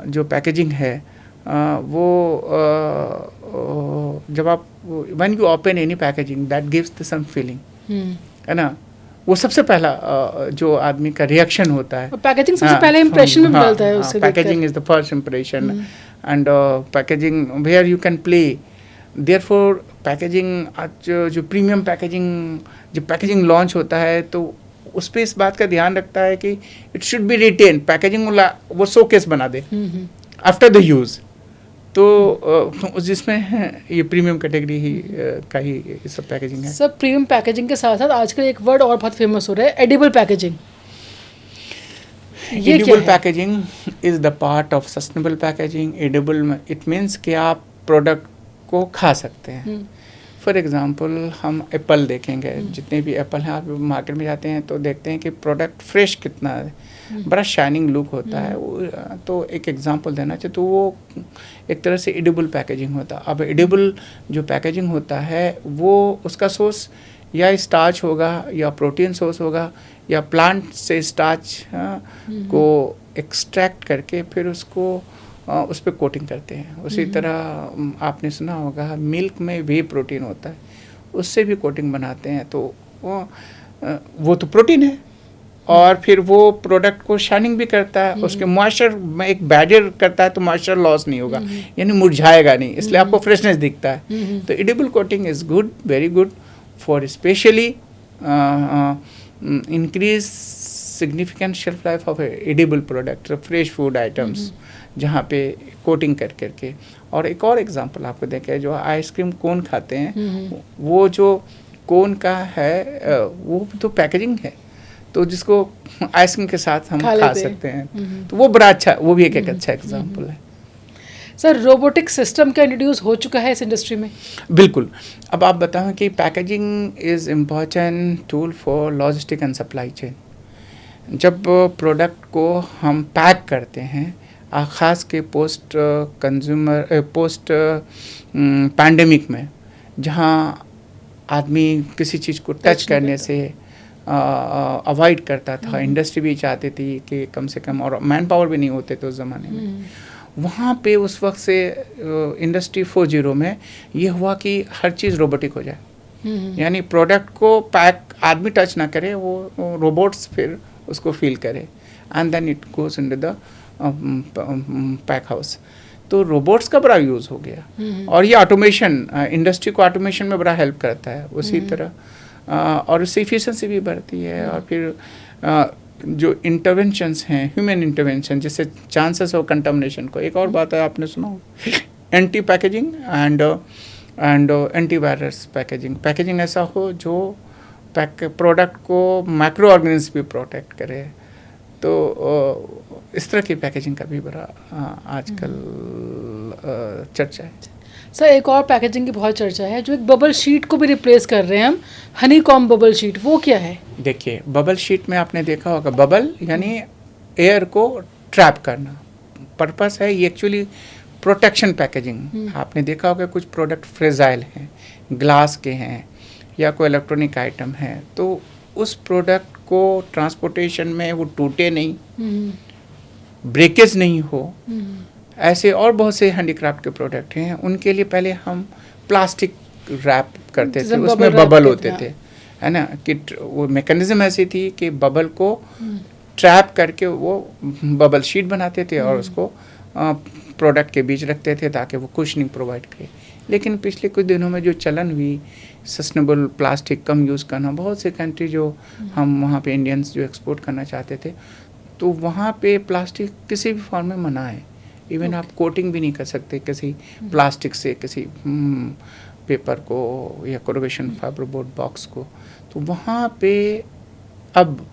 जो पैकेजिंग है वो जब आप when you open any packaging that gives the some feeling, है ना, वो सबसे पहला जो आदमी का रिएक्शन होता है। पैकेजिंग सबसे पहले इंप्रेशन में बदलता है उससे। Packaging is the first impression, and packaging where you can play. Therefore packaging जो प्रीमियम पैकेजिंग जब पैकेजिंग लॉन्च होता है तो उस पर इस बात का ध्यान रखता है कि it should be written, packaging वो शोकेस बना दे आफ्टर द यूज़। तो जिसमें ये प्रीमियम कैटेगरी ही का ही सब पैकेजिंग है। सब प्रीमियम पैकेजिंग के साथ साथ आजकल एक वर्ड और बहुत फेमस हो रहा है, edible packaging. Edible packaging is the part of sustainable packaging. Edible it means कि आप प्रोडक्ट को खा सकते हैं। फॉर एग्ज़ाम्पल हम एप्पल देखेंगे, जितने भी एप्पल हैं आप मार्केट में जाते हैं तो देखते हैं कि प्रोडक्ट फ्रेश कितना है, बड़ा शाइनिंग लुक होता है। तो एक एग्जांपल देना चाहिए तो वो एक तरह से एडिबल पैकेजिंग होता है। अब एडिबल जो पैकेजिंग होता है वो उसका सोर्स या स्टार्च होगा या प्रोटीन सोर्स होगा या प्लांट से स्टार्च को एक्सट्रैक्ट करके फिर उसको उस पर कोटिंग करते हैं। उसी तरह आपने सुना होगा मिल्क में वे प्रोटीन होता है, उससे भी कोटिंग बनाते हैं। तो वो तो प्रोटीन है और फिर वो प्रोडक्ट को शाइनिंग भी करता है, उसके मॉइस्चर में एक बैरियर करता है, तो मॉइस्चर लॉस नहीं होगा, यानी मुरझाएगा नहीं, इसलिए आपको फ्रेशनेस दिखता है। तो edible coating is good, very good for specially increase significant shelf life of edible product, fresh food items, जहाँ पे कोटिंग कर करके। और एक और एग्जांपल आपको देखें, जो आइसक्रीम कोन खाते हैं, वो जो कोन का है वो तो पैकेजिंग है, तो जिसको आइसक्रीम के साथ हम खा सकते हैं, तो वो बड़ा अच्छा, वो भी एक अच्छा एग्जांपल है। सर, रोबोटिक सिस्टम क्या इंट्रोड्यूस हो चुका है इस इंडस्ट्री में? बिल्कुल। अब आप बताएं कि packaging is important tool for logistic and supply chain. जब प्रोडक्ट को हम पैक करते हैं, ख़ास के पोस्ट पैंडेमिक में, जहाँ आदमी किसी चीज़ को टच करने से अवॉइड करता था, इंडस्ट्री भी चाहती थी कि कम से कम, और मैन पावर भी नहीं होते थे उस ज़माने में, वहाँ पे उस वक्त से इंडस्ट्री 4.0 में ये हुआ कि हर चीज़ रोबोटिक हो जाए, यानी प्रोडक्ट को पैक आदमी टच ना करे, वो रोबोट्स फिर उसको फील करे, and then it goes into the pack house. तो रोबोट्स का बड़ा यूज़ हो गया, और ये ऑटोमेशन इंडस्ट्री को ऑटोमेशन में बड़ा हेल्प करता है। उसी तरह और उससे एफिशिएंसी भी बढ़ती है, और फिर जो इंटरवेंशंस हैं, ह्यूमन इंटरवेंशन, जिससे चांसेस हो कंटामिनेशन को। एक और बात है, आपने सुना anti packaging and anti virus packaging. Packaging ऐसा हो जो प्रोडक्ट को माइक्रो ऑर्गेनिज्म भी प्रोटेक्ट करे। तो इस तरह की पैकेजिंग का भी बड़ा आजकल चर्चा है। सर, एक और पैकेजिंग की बहुत चर्चा है, जो एक बबल शीट को भी रिप्लेस कर रहे हैं हम, हनी कॉम बबल शीट, वो क्या है? देखिए, बबल शीट में आपने देखा होगा, बबल यानी एयर को ट्रैप करना, पर्पस है ये एक्चुअली प्रोटेक्शन पैकेजिंग। आपने देखा होगा कुछ प्रोडक्ट फ्रेजाइल हैं, ग्लास के हैं या कोई इलेक्ट्रॉनिक आइटम है, तो उस प्रोडक्ट को ट्रांसपोर्टेशन में वो टूटे नहीं, ब्रेकेज नहीं हो, ऐसे और बहुत से हैंडीक्राफ्ट के प्रोडक्ट हैं, उनके लिए पहले हम प्लास्टिक रैप करते थे, उसमें बबल होते थे, है ना, कि वो मैकेनिज्म ऐसी थी कि बबल को ट्रैप करके वो बबल शीट बनाते थे और उसको प्रोडक्ट के बीच रखते थे ताकि वो कुशनिंग प्रोवाइड करे। लेकिन पिछले कुछ दिनों में जो चलन हुई सस्टेनेबल प्लास्टिक कम यूज़ करना, बहुत से कंट्री जो हम वहाँ पे इंडियंस जो एक्सपोर्ट करना चाहते थे, तो वहाँ पे प्लास्टिक किसी भी फॉर्म में मना है। इवन आप कोटिंग भी नहीं कर सकते किसी प्लास्टिक से किसी पेपर को या कोरोगेशन फाइबरबोर्ड बॉक्स को। तो वहाँ पे अब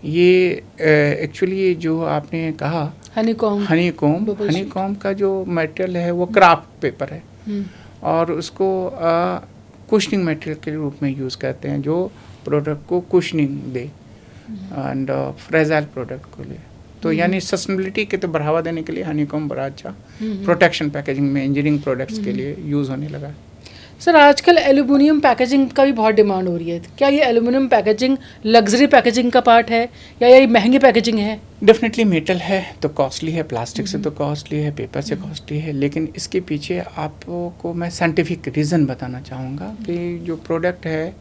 ये एक्चुअली जो आपने कहा हनीकॉम का जो मटेरियल है वो क्राफ्ट पेपर है, और उसको कुशनिंग मटेरियल के रूप में यूज़ करते हैं, जो प्रोडक्ट को cushioning they and fragile product को ले। तो यानी सस्टेनेबिलिटी के तो बढ़ावा देने के लिए हनीकॉम बड़ा अच्छा प्रोटेक्शन पैकेजिंग में इंजीनियरिंग प्रोडक्ट्स के लिए यूज़ होने लगा। सर, आजकल एल्यूमिनियम पैकेजिंग का भी बहुत डिमांड हो रही है, क्या ये एल्यूमिनियम पैकेजिंग लग्जरी पैकेजिंग का पार्ट है या ये महंगी पैकेजिंग है? डेफिनेटली मेटल है तो कॉस्टली है, प्लास्टिक से तो कॉस्टली है, पेपर से कॉस्टली है, लेकिन इसके पीछे आपको मैं साइंटिफिक रीज़न बताना चाहूँगा कि जो प्रोडक्ट है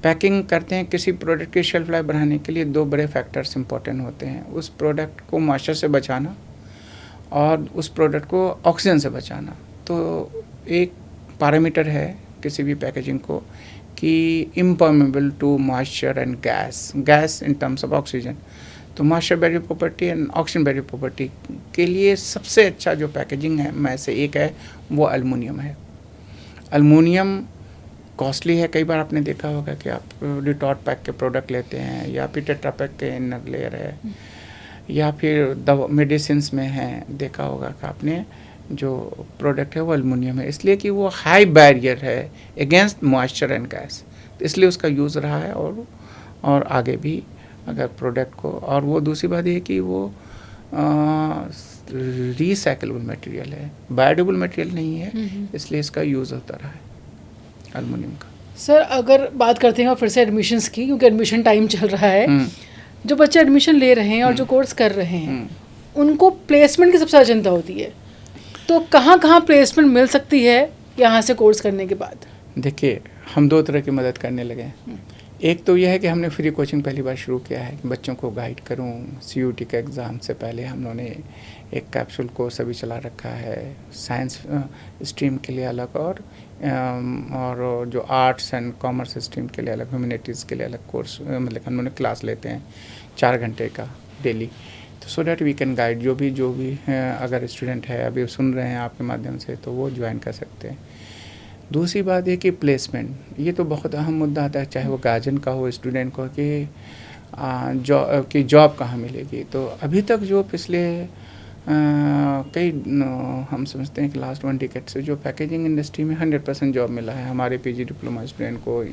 पैकिंग करते हैं, किसी प्रोडक्ट की शेल्फ लाइफ बढ़ाने के लिए दो बड़े फैक्टर्स इंपॉर्टेंट होते हैं। उस प्रोडक्ट को मॉइस्चर से बचाना और उस प्रोडक्ट को ऑक्सीजन से बचाना। तो एक पैरामीटर है किसी भी पैकेजिंग को कि impermeable to moisture and gas in terms of oxygen. तो moisture barrier property and oxygen barrier property के लिए सबसे अच्छा जो पैकेजिंग है में से एक है वो एल्युमिनियम है। एल्युमिनियम कॉस्टली है, कई बार आपने देखा होगा कि आप डिटॉट पैक के प्रोडक्ट लेते हैं या फिर टेट्रा पैक के इनर ले रहे हैं या फिर दवा मेडिसिन में हैं, देखा होगा कि आपने जो प्रोडक्ट है वो एल्युमिनियम है, इसलिए कि वो हाई बैरियर है अगेंस्ट मॉइस्चर एंड गैस, तो इसलिए उसका यूज़ रहा है और आगे भी अगर प्रोडक्ट को। और वो दूसरी बात ये कि वो रिसाइकलेबल मटेरियल है, बायोडिग्रेडेबल मटेरियल नहीं है, इसलिए इसका यूज़ होता रहा है एल्युमिनियम का। सर, अगर बात करते हैं फिर से एडमिशन्स की, क्योंकि एडमिशन टाइम चल रहा है, जो बच्चे एडमिशन ले रहे हैं और जो कोर्स कर रहे हैं उनको प्लेसमेंट की सबसे ज़्यादा चिंता होती है। तो कहाँ कहाँ प्लेसमेंट मिल सकती है यहाँ से कोर्स करने के बाद? देखिए, हम 2 तरह की मदद करने लगे हैं। एक तो यह है कि हमने फ्री कोचिंग पहली बार शुरू किया है कि बच्चों को गाइड करूं। सीयूटी के एग्ज़ाम से पहले हम लोगों ने एक कैप्सूल कोर्स अभी चला रखा है, साइंस स्ट्रीम के लिए अलग और जो आर्ट्स एंड कॉमर्स स्ट्रीम के लिए अलग, ह्यूमैनिटीज़ के लिए अलग कोर्स, मतलब हम लोग क्लास लेते हैं 4 घंटे का डेली। तो so that we can guide जो भी अगर स्टूडेंट है अभी सुन रहे हैं आपके माध्यम से, तो वो ज्वाइन कर सकते हैं। दूसरी बात है कि प्लेसमेंट, ये तो बहुत अहम मुद्दा आता है, चाहे वो गार्जियन का हो, स्टूडेंट को, कि जॉब कहाँ मिलेगी। तो अभी तक जो पिछले कई हम समझते हैं कि लास्ट 1 डिकेड से जो पैकेजिंग इंडस्ट्री में 100% जॉब मिला है हमारे पीजी डिप्लोमा स्टूडेंट को,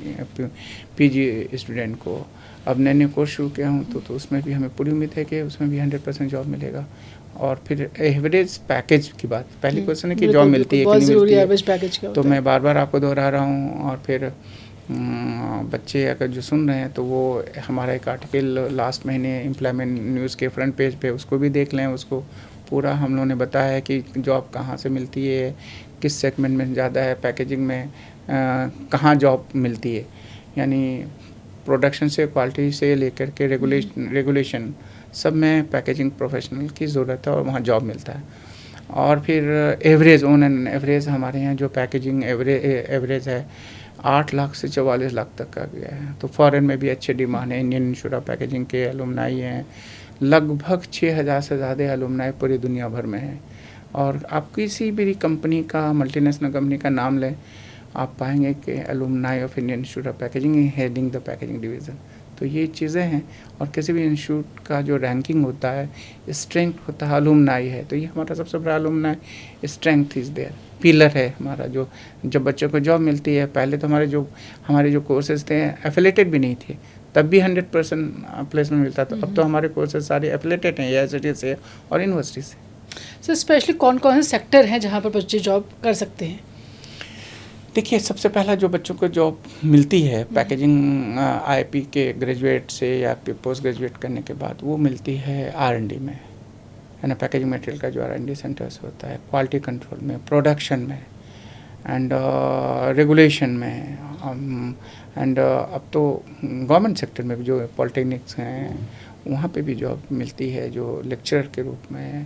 पीजी स्टूडेंट को। अब नए कोर्स शुरू किया हूँ तो उसमें भी हमें पूरी उम्मीद है कि उसमें भी 100% जॉब मिलेगा। और फिर एवरेज पैकेज की बात, पहली क्वेश्चन है कि जॉब मिलती है कि नहीं मिलती है, एवरेज पैकेज क्या तो होता है? मैं बार बार आपको दोहरा रहा हूँ। और फिर बच्चे अगर जो सुन रहे हैं तो वो हमारा एक आर्टिकल लास्ट महीने एम्प्लॉयमेंट न्यूज़ के फ्रंट पेज पे उसको भी देख लें। उसको पूरा हम लोगों ने बताया है कि जॉब कहाँ से मिलती है, किस सेगमेंट में ज़्यादा है, पैकेजिंग में कहाँ जॉब मिलती है, यानी प्रोडक्शन से, क्वालिटी से लेकर के रेगुलेशन सब में पैकेजिंग प्रोफेशनल की ज़रूरत है और वहाँ जॉब मिलता है। और फिर एवरेज, ऑन एन एवरेज हमारे यहाँ जो पैकेजिंग एवरेज है 8 लाख से 44 लाख तक का गया है। तो फॉरेन में भी अच्छे डिमांड है। इंडियन इंस्टीट्यूट ऑफ पैकेजिंग के एलुमनाई हैं, लगभग 6000 से ज़्यादा एलुमनाई पूरी दुनिया भर में है। और आप किसी भी कंपनी का, मल्टीनेशनल कंपनी का नाम लें, आप पाएंगे कि alumni of Indian Institute of packaging heading the packaging division. तो ये चीज़ें हैं। और किसी भी इंस्टीट्यूट का जो रैंकिंग होता है, स्ट्रेंथ होता है, अलुमनाई है, तो ये हमारा सबसे बड़ा alumni strength is there, pillar है हमारा। जो जब बच्चों को जॉब मिलती है, पहले तो हमारे जो कोर्सेज थे एफिलेटेड भी नहीं थे, तब भी 100% प्लेसमेंट मिलता था। अब तो हमारे कोर्सेज सारे एफिलेटेड हैं AICTE से और यूनिवर्सिटी से। सर स्पेशली कौन कौन से सेक्टर हैं जहाँ पर बच्चे जॉब कर सकते हैं? देखिए, सबसे पहला जो बच्चों को जॉब मिलती है पैकेजिंग IIP के ग्रेजुएट से या पोस्ट ग्रेजुएट करने के बाद, वो मिलती है R&D में, है ना, पैकेजिंग मटेरियल का जो R&D सेंटर्स होता है, क्वालिटी कंट्रोल में, प्रोडक्शन में एंड रेगुलेशन में। एंड अब तो गवर्नमेंट सेक्टर में भी जो पॉलिटेक्निक्स हैं वहाँ पे भी जॉब मिलती है जो लेक्चरर के रूप में।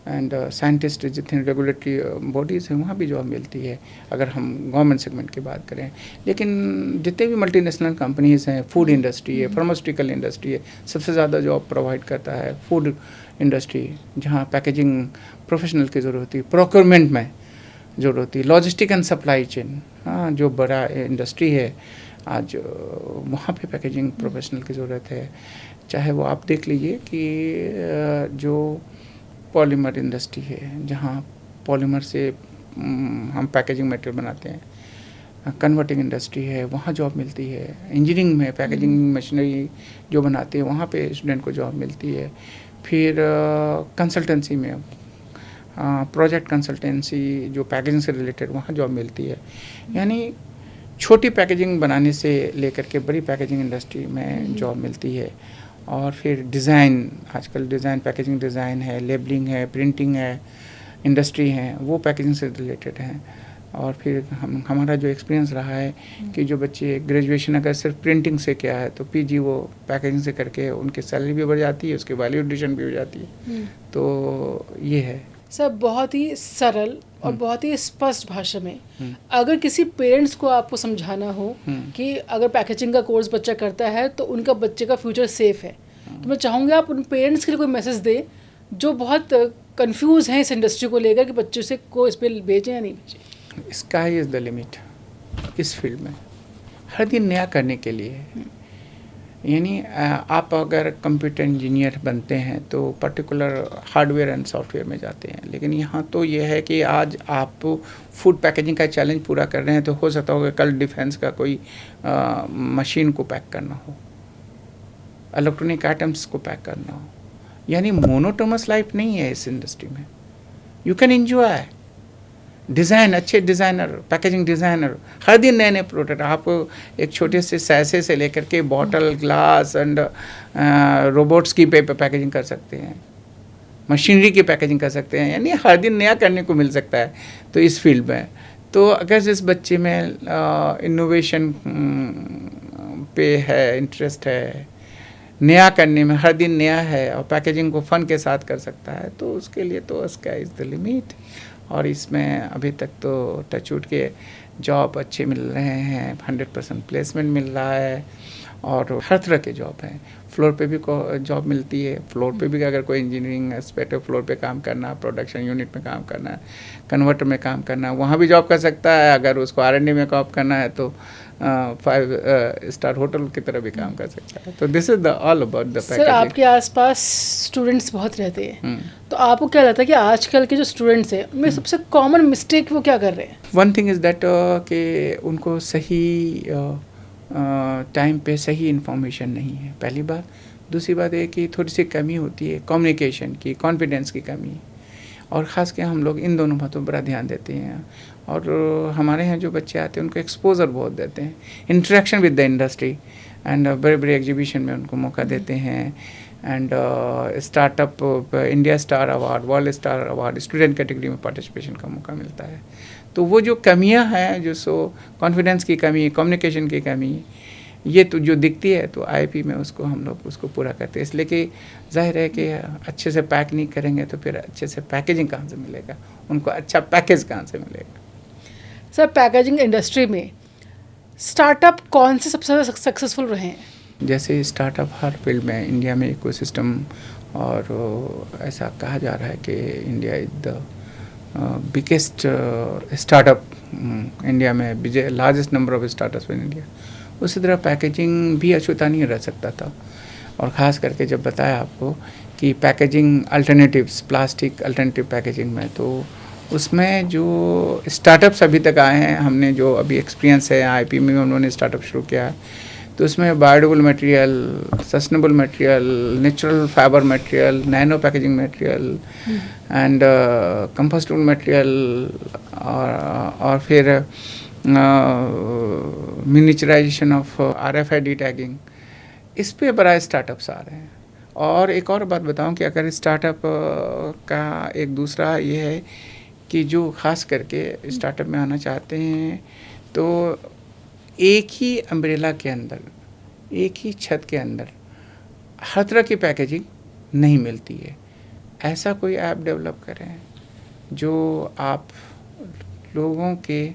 एंड साइंटिस्ट जितने रेगुलेटरी बॉडीज़ हैं वहाँ भी जॉब मिलती है अगर हम गवर्नमेंट सेगमेंट की बात करें। लेकिन जितने भी मल्टीनेशनल कंपनीज़ हैं, फूड इंडस्ट्री है, फार्मास्यूटिकल इंडस्ट्री है, सबसे ज़्यादा जॉब प्रोवाइड करता है फूड इंडस्ट्री, जहाँ पैकेजिंग प्रोफेशनल की ज़रूरत होती है, प्रोक्योरमेंट में ज़रूरत होती है, लॉजिस्टिक एंड सप्लाई चेन, हाँ, जो बड़ा इंडस्ट्री है आज, वहाँ पे पैकेजिंग प्रोफेशनल की ज़रूरत है। चाहे वो आप देख लीजिए कि जो पॉलीमर इंडस्ट्री है, जहाँ पॉलीमर से हम पैकेजिंग मटेरियल बनाते हैं, कन्वर्टिंग इंडस्ट्री है, वहाँ जॉब मिलती है। इंजीनियरिंग में पैकेजिंग मशीनरी जो बनाते हैं वहाँ पे स्टूडेंट को जॉब मिलती है। फिर कंसल्टेंसी में, प्रोजेक्ट कंसल्टेंसी जो पैकेजिंग से रिलेटेड, वहाँ जॉब मिलती है। यानी छोटी पैकेजिंग बनाने से लेकर के बड़ी पैकेजिंग इंडस्ट्री में जॉब मिलती है। और फिर डिज़ाइन, आजकल डिज़ाइन, पैकेजिंग डिज़ाइन है, लेबलिंग है, प्रिंटिंग है, इंडस्ट्री है, वो पैकेजिंग से रिलेटेड हैं। और फिर हमारा जो एक्सपीरियंस रहा है कि जो बच्चे ग्रेजुएशन अगर सिर्फ प्रिंटिंग से किया है तो PG वो पैकेजिंग से करके उनकी सैलरी भी बढ़ जाती है, उसकी वैल्यू एडिशन भी हो जाती है। तो ये है सर, बहुत ही सरल और बहुत ही स्पष्ट भाषा में अगर किसी पेरेंट्स को आपको समझाना हो कि अगर पैकेजिंग का कोर्स बच्चा करता है तो उनका बच्चे का फ्यूचर सेफ है, तो मैं चाहूँगी आप उन पेरेंट्स के लिए कोई मैसेज दें जो बहुत कंफ्यूज हैं इस इंडस्ट्री को लेकर कि बच्चों से को इस पर भेजें या नहीं भेजें। स्काई इज़ द लिमिट इस फील्ड में, हर दिन नया करने के लिए। यानी आप अगर कंप्यूटर इंजीनियर बनते हैं तो पर्टिकुलर हार्डवेयर एंड सॉफ्टवेयर में जाते हैं, लेकिन यहाँ तो ये है कि आज आप फूड पैकेजिंग का चैलेंज पूरा कर रहे हैं, तो हो सकता होगा कल डिफेंस का कोई मशीन को पैक करना हो, इलेक्ट्रॉनिक आइटम्स को पैक करना हो। यानी मोनोटोनस लाइफ नहीं है इस इंडस्ट्री में। यू कैन एंजॉय डिज़ाइन, अच्छे डिज़ाइनर, पैकेजिंग डिज़ाइनर, हर दिन नए नए प्रोडक्ट। आप एक छोटे से सैसे से लेकर के बॉटल, ग्लास एंड रोबोट्स की पैकेजिंग कर सकते हैं, मशीनरी की पैकेजिंग कर सकते हैं, यानी हर दिन नया करने को मिल सकता है। तो इस फील्ड में तो अगर जिस बच्चे में इनोवेशन पे है, इंटरेस्ट है, नया करने में, हर दिन नया है और पैकेजिंग को फ़न के साथ कर सकता है, तो उसके लिए तो स्काई इज़ द लिमिट। और इसमें अभी तक तो टचवुड के जॉब अच्छे मिल रहे हैं, 100% प्लेसमेंट मिल रहा है और हर तरह के जॉब हैं। फ्लोर पे भी जॉब मिलती है, फ्लोर पे भी अगर कोई इंजीनियरिंग एस्पेक्ट है, फ्लोर पे काम करना, प्रोडक्शन यूनिट में काम करना, कन्वर्टर में काम करना, वहाँ भी जॉब कर सकता है। अगर उसको R&D में काम करना है तो 5 स्टार होटल की तरह भी काम कर सकता है। तो this is the all about the packaging. Sir, आपके आसपास स्टूडेंट्स बहुत रहते हैं, तो आपको क्या लगता है कि आजकल के जो स्टूडेंट्स हैं उनमें सबसे कॉमन मिस्टेक वो क्या कर रहे हैं? वन थिंग इज़ दैट कि उनको सही टाइम पे सही इन्फॉर्मेशन नहीं है, पहली बात। दूसरी बात है कि थोड़ी सी कमी होती है कम्युनिकेशन की, कॉन्फिडेंस की कमी, और ख़ास कर हम लोग इन दोनों बातों पर बड़ा ध्यान देते हैं। और हमारे यहाँ जो बच्चे आते हैं उनको एक्सपोजर बहुत देते हैं, interaction with the industry, and बड़े बड़े एग्जीबिशन में उनको मौका देते हैं, and startup India star award, world star award, student category में पार्टिसिपेशन का मौका मिलता है। तो वो जो कमियां हैं, जो कॉन्फिडेंस की कमी, कम्युनिकेशन की कमी, ये तो जो दिखती है, तो आईपी में उसको हम लोग उसको पूरा करते हैं। इसलिए कि जाहिर है कि अच्छे से पैक नहीं करेंगे तो फिर अच्छे से पैकेजिंग कहाँ से मिलेगा, उनको अच्छा पैकेज कहाँ से मिलेगा। सर, पैकेजिंग इंडस्ट्री में स्टार्टअप कौन से सबसे ज़्यादा सक्सेसफुल रहे हैं? जैसे स्टार्टअप हर फील्ड में इंडिया में इकोसिस्टम, और ऐसा कहा जा रहा है कि India is the biggest startup India में, largest number of startups in India. उसी तरह पैकेजिंग भी अछूता नहीं रह सकता था, और ख़ास करके जब बताया आपको कि packaging alternatives, plastic alternative packaging में, तो उसमें जो स्टार्टअप्स अभी तक आए हैं, हमने जो अभी एक्सपीरियंस है आईपी में, उन्होंने स्टार्टअप शुरू किया है, तो उसमें biodegradable material, sustainable material, natural fibre material, nano packaging material, and compostable material, और फिर मिनिचराइजेशन ऑफ RFID टैगिंग, इस पे बड़ा स्टार्टअप्स आ रहे हैं। और एक और बात बताऊं कि अगर स्टार्टअप का एक दूसरा ये है कि जो ख़ास करके स्टार्टअप में आना चाहते हैं, तो एक ही अम्ब्रेला के अंदर, एक ही छत के अंदर हर तरह की पैकेजिंग नहीं मिलती है। ऐसा कोई ऐप डेवलप करें जो आप लोगों के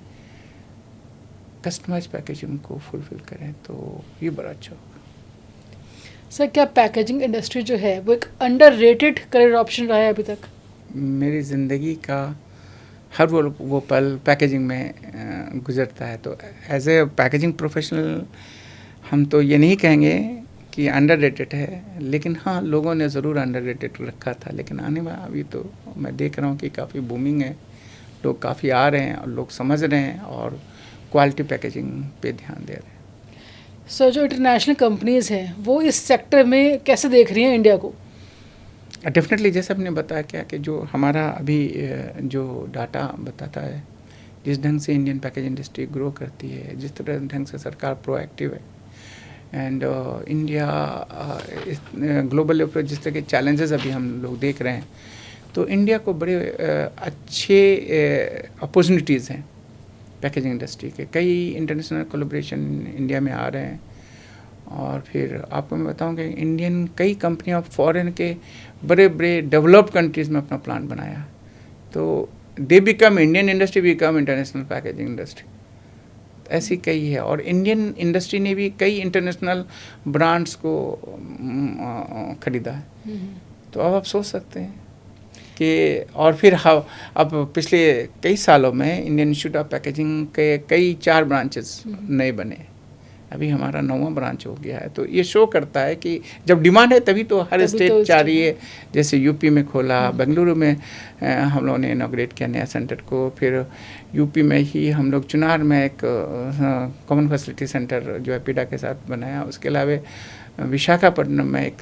कस्टमाइज पैकेजिंग को फुलफिल करें, तो ये बड़ा अच्छा होगा। सर, क्या पैकेजिंग इंडस्ट्री जो है वो एक अंडररेटेड करियर ऑप्शन रहा है अभी तक? मेरी ज़िंदगी का हर वो पल पैकेजिंग में गुजरता है, तो एज ए पैकेजिंग प्रोफेशनल हम तो ये नहीं कहेंगे कि अंडररेटेड है, लेकिन हाँ, लोगों ने ज़रूर अंडररेटेड रखा था, लेकिन आने वाला अभी तो मैं देख रहा हूँ कि काफ़ी बूमिंग है, लोग काफ़ी आ रहे हैं और लोग समझ रहे हैं और क्वालिटी पैकेजिंग पे ध्यान दे रहे हैं। सर, जो इंटरनेशनल कंपनीज़ हैं वो इस सेक्टर में कैसे देख रही हैं इंडिया को? डेफिनेटली, जैसे आपने बताया क्या कि जो हमारा अभी जो डाटा बताता है, जिस ढंग से इंडियन पैकेज इंडस्ट्री ग्रो करती है, जिस तरह ढंग से सरकार प्रोएक्टिव है, एंड इंडिया ग्लोबल लेवल पर जिस तरह के चैलेंजेस अभी हम लोग देख रहे हैं, तो इंडिया को बड़े अच्छे अपॉर्चुनिटीज़ हैं पैकेजिंग इंडस्ट्री के। कई इंटरनेशनल कोलैबोरेशन इंडिया में आ रहे हैं, और फिर आपको मैं बताऊं कि इंडियन कई कंपनियां फॉरेन के बड़े बड़े डेवलप्ड कंट्रीज़ में अपना प्लांट बनाया, तो they become Indian industry become international packaging industry, ऐसी कई है। और इंडियन इंडस्ट्री ने भी कई इंटरनेशनल ब्रांड्स को ख़रीदा है। तो अब आप सोच सकते हैं कि, और फिर अब पिछले कई सालों में इंडियन इंस्टीट्यूट ऑफ पैकेजिंग के कई 4 ब्रांचेस नए बने, अभी हमारा 9वां ब्रांच हो गया है। तो ये शो करता है कि जब डिमांड है तभी तो हर स्टेट चाह रही है। जैसे यूपी में खोला, बेंगलुरु में हम लोगों ने इनॉग्रेट किया नया सेंटर को, फिर यूपी में ही हम लोग चुनार में एक कॉमन फैसिलिटी सेंटर जो एपीडा के साथ बनाया, उसके अलावा विशाखापट्टनम में एक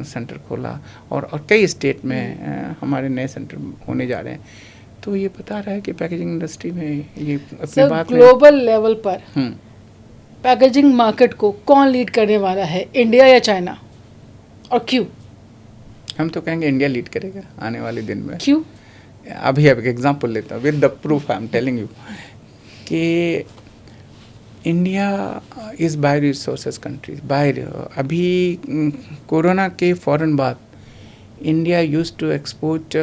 सेंटर खोला, और कई स्टेट में हमारे नए सेंटर होने जा रहे हैं। तो ये बता रहा है कि पैकेजिंग इंडस्ट्री में ये अपनी बात ग्लोबल लेवल पर पैकेजिंग मार्केट को कौन लीड करने वाला है, इंडिया या चाइना, और क्यों? हम तो कहेंगे इंडिया लीड करेगा आने वाले दिन में। क्यों? अभी एक एग्जांपल लेता हूँ with the proof I am telling you कि India is bio resources country. अभी कोरोना के फ़ौरन बाद India used to export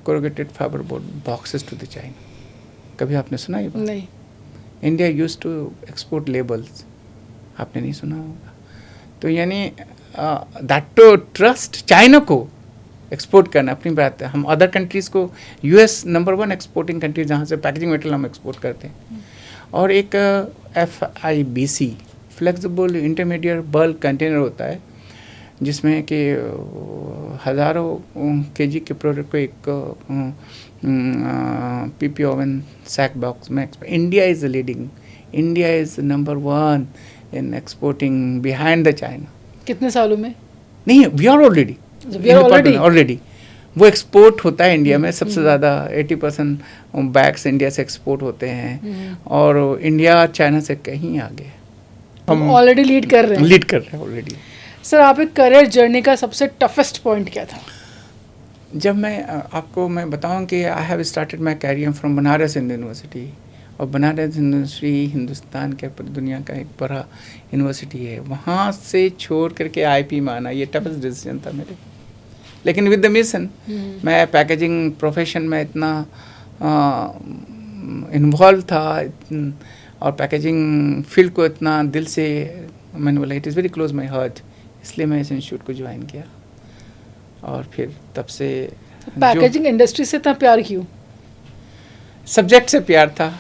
corrugated fibre board boxes to the China. कभी आपने सुना ये बात? नहीं। India used to export labels, आपने नहीं सुना होगा। तो यानी दैट टू ट्रस्ट चाइना को एक्सपोर्ट करना अपनी बात है। हम अदर कंट्रीज़ को यूएस नंबर 1 एक्सपोर्टिंग कंट्री जहाँ से पैकेजिंग मटेरियल हम एक्सपोर्ट करते हैं। और एक FIBC flexible intermediate bulk container होता है जिसमें कि हज़ारों केजी के प्रोडक्ट को एक PP ओवन सैक बॉक्स में India is leading. India is number 1 in exporting behind the China. कितने सालों में? नहीं, वी आर ऑलरेडी वो एक्सपोर्ट होता है इंडिया में सबसे ज़्यादा 80% बैग्स इंडिया से एक्सपोर्ट होते हैं और इंडिया चाइना से कहीं आगे। हम ऑलरेडी लीड कर रहे हैं ऑलरेडी। सर, आप एक करियर जर्नी का सबसे टफेस्ट पॉइंट क्या था? जब मैं बताऊं कि I have started my career from Banaras Hindu University. और बनारस यूनिवर्सिटी हिंदुस्तान के दुनिया का एक बड़ा यूनिवर्सिटी है। वहाँ से छोड़ करके IP में आना ये टफेस्ट डिसीजन था मेरे। लेकिन विद द मिशन मैं पैकेजिंग प्रोफेशन में इतना इन्वॉल्व था और पैकेजिंग फील्ड को इतना दिल से मैंने बोला it is very close my heart, इसलिए मैं इस इंस्टीट्यूट को ज्वाइन किया। और फिर तब से पैकेजिंग इंडस्ट्री से इतना प्यार क्यों? सब्जेक्ट से प्यार था।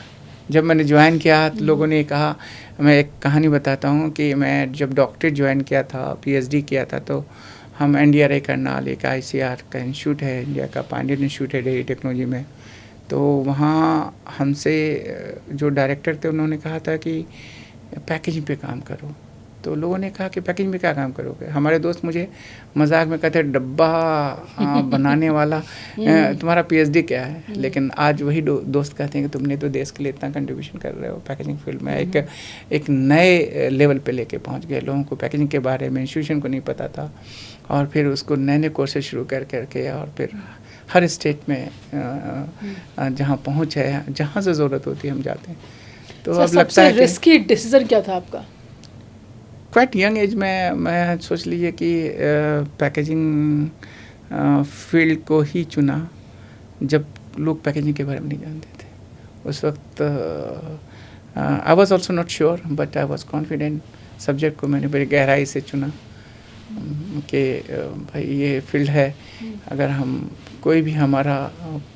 जब मैंने ज्वाइन किया तो लोगों ने कहा, मैं एक कहानी बताता हूँ कि मैं जब डॉक्टरेट ज्वाइन किया था, PhD किया था, तो हम NDRI करनाल एक ICR का इंस्टीट्यूट है, इंडिया का पायनियर इंस्टीट्यूट है डेयरी टेक्नोलॉजी में। तो वहाँ हमसे जो डायरेक्टर थे उन्होंने कहा था कि पैकेजिंग पे काम करो। तो लोगों ने कहा कि पैकेजिंग में क्या काम करोगे? हमारे दोस्त मुझे मजाक में कहते डब्बा बनाने वाला तुम्हारा PhD क्या है? लेकिन आज वही दोस्त कहते हैं कि तुमने तो देश के लिए इतना कंट्रीब्यूशन कर रहे हो पैकेजिंग फील्ड में। एक नए लेवल पे लेके पहुंच गए। लोगों को पैकेजिंग के बारे में इंस्टीट्यूशन को नहीं पता था और फिर उसको नए कोर्सेज शुरू करके और फिर हर स्टेट में जहाँ पहुँच है, जहाँ से ज़रूरत होती है हम जाते हैं। तो अब लगता है रिस्की डिसीजन क्या था आपका? क्वाइट यंग एज में मैं सोच लीजिए कि पैकेजिंग फील्ड को ही चुना जब लोग पैकेजिंग के बारे में नहीं जानते थे। उस वक्त I was also not sure but I was confident. Subject को मैंने बड़ी गहराई से चुना कि भाई ये फील्ड है। अगर हम कोई भी हमारा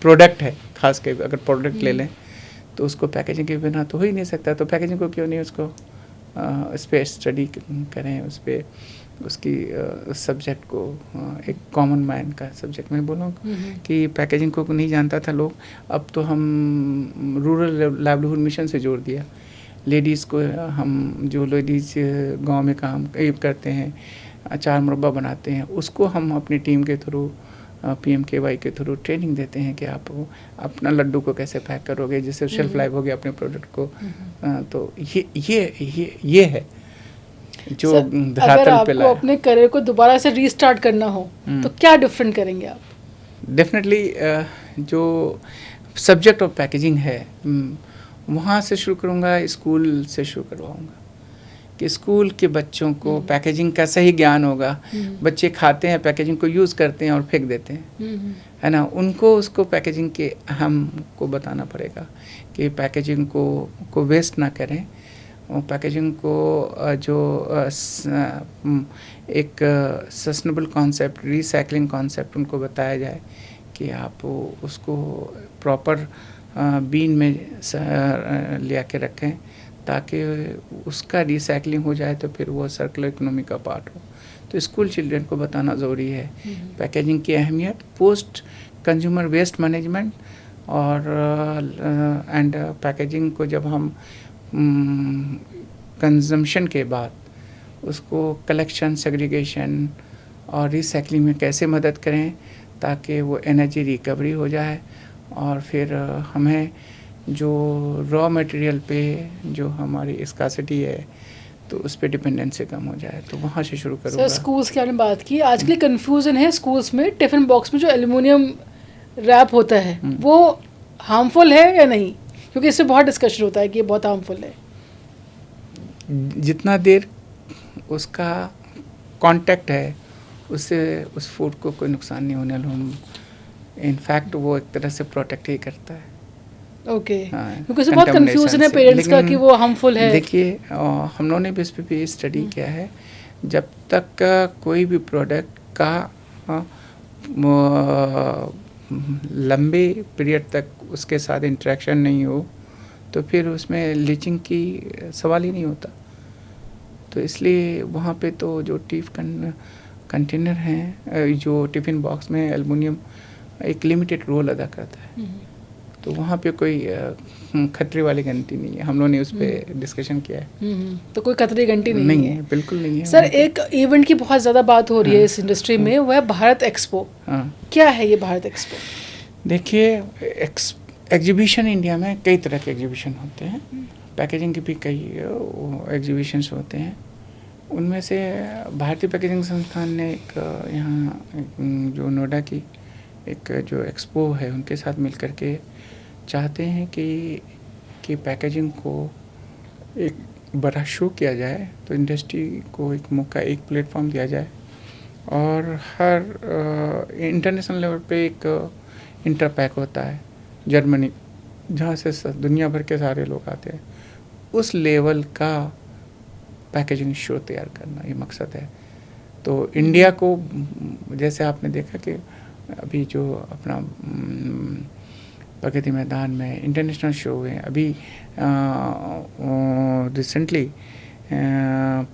प्रोडक्ट है, खास कर अगर प्रोडक्ट ले लें तो उसको पैकेजिंग के बिना तो हो ही नहीं सकता। तो पैकेजिंग को क्यों नहीं उसको उस पर स्टडी करें, उस पर उसकी सब्जेक्ट को एक कॉमन मैन का सब्जेक्ट मैं बोलूँ कि पैकेजिंग को नहीं जानता था लोग। अब तो हम रूरल लाइवलीहुड मिशन से जोड़ दिया। लेडीज़ को हम जो लेडीज़ गांव में काम करते हैं, अचार मुरब्बा बनाते हैं, उसको हम अपनी टीम के थ्रू PMKY के थ्रू ट्रेनिंग देते हैं कि आप अपना लड्डू को कैसे पैक करोगे जिससे शेल्फ लाइफ हो गया अपने प्रोडक्ट को। तो ये है जो धरातल पे लाया। आपको अपने करियर को दोबारा से रीस्टार्ट करना हो तो क्या डिफरेंट करेंगे आप? डेफिनेटली जो सब्जेक्ट ऑफ पैकेजिंग है वहाँ से शुरू करूँगा, स्कूल से शुरू करवाऊँगा कि स्कूल के बच्चों को पैकेजिंग का सही ज्ञान होगा। बच्चे खाते हैं, पैकेजिंग को यूज़ करते हैं और फेंक देते हैं, है ना। उनको उसको पैकेजिंग के अहम को बताना पड़ेगा कि पैकेजिंग को वेस्ट ना करें। और पैकेजिंग को जो एक सस्टेनेबल कॉन्सेप्ट, रिसाइकलिंग कॉन्सेप्ट उनको बताया जाए कि आप उसको प्रॉपर बीन में ले के रखें ताकि उसका रिसाइकलिंग हो जाए तो फिर वो सर्कुलर इकोनॉमी का पार्ट हो। तो स्कूल चिल्ड्रन को बताना ज़रूरी है पैकेजिंग की अहमियत, पोस्ट कंज्यूमर वेस्ट मैनेजमेंट और एंड पैकेजिंग को जब हम कंजम्पशन के बाद उसको कलेक्शन, सेग्रीगेशन और रिसाइकलिंग में कैसे मदद करें ताकि वो एनर्जी रिकवरी हो जाए और फिर हमें जो रॉ मटेरियल पे जो हमारी स्कासिटी है तो उस पर डिपेंडेंसी कम हो जाए, तो वहाँ से शुरू सर करूँगा। स्कूल्स की आपने बात की, आजकल कंफ्यूजन है स्कूल्स में टिफिन बॉक्स में जो एल्युमिनियम रैप होता है वो हार्मफुल है या नहीं, क्योंकि इससे बहुत डिस्कशन होता है कि ये बहुत हार्मफुल है। जितना देर उसका कांटेक्ट है उससे उस फूड को कोई नुकसान नहीं होने वाला। इनफैक्ट वो एक तरह से प्रोटेक्ट ही करता है। ओके हाँ, क्योंकि इससे बहुत कंफ्यूजन है से। पेरेंट्स का लेकिन कि वो हार्मफुल है। देखिए हम लोगों ने भी इस पर भी स्टडी किया है, जब तक कोई भी प्रोडक्ट का लंबे पीरियड तक उसके साथ इंटरेक्शन नहीं हो तो फिर उसमें लीचिंग की सवाल ही नहीं होता। तो इसलिए वहाँ पे तो जो कंटेनर हैं, जो टिफ़िन बॉक्स में एल्युमिनियम एक लिमिटेड रोल अदा करता है, तो वहाँ पे कोई खतरे वाली घंटी नहीं है। हम लोगों ने उस पर डिस्कशन किया है। तो कोई खतरे घंटी नहीं है, बिल्कुल नहीं है। सर एक इवेंट की बहुत ज़्यादा बात हो रही है इस इंडस्ट्री में, वो है भारत एक्सपो। क्या है ये भारत एक्सपो? देखिए एग्जीबिशन इंडिया में कई तरह के एग्जीबिशन होते हैं, पैकेजिंग के भी कई एग्जीबिशंस होते हैं। उनमें से भारतीय पैकेजिंग संस्थान ने एक यहाँ जो नोएडा की एक जो एक्सपो है उनके साथ मिलकर के चाहते हैं कि पैकेजिंग को एक बड़ा शो किया जाए, तो इंडस्ट्री को एक मौका, एक प्लेटफॉर्म दिया जाए और हर इंटरनेशनल लेवल पे एक इंटरपैक होता है जर्मनी, जहाँ से दुनिया भर के सारे लोग आते हैं, उस लेवल का पैकेजिंग शो तैयार करना ये मकसद है। तो इंडिया को, जैसे आपने देखा कि अभी जो अपना प्रगति मैदान में इंटरनेशनल शो हुए, अभी रिसेंटली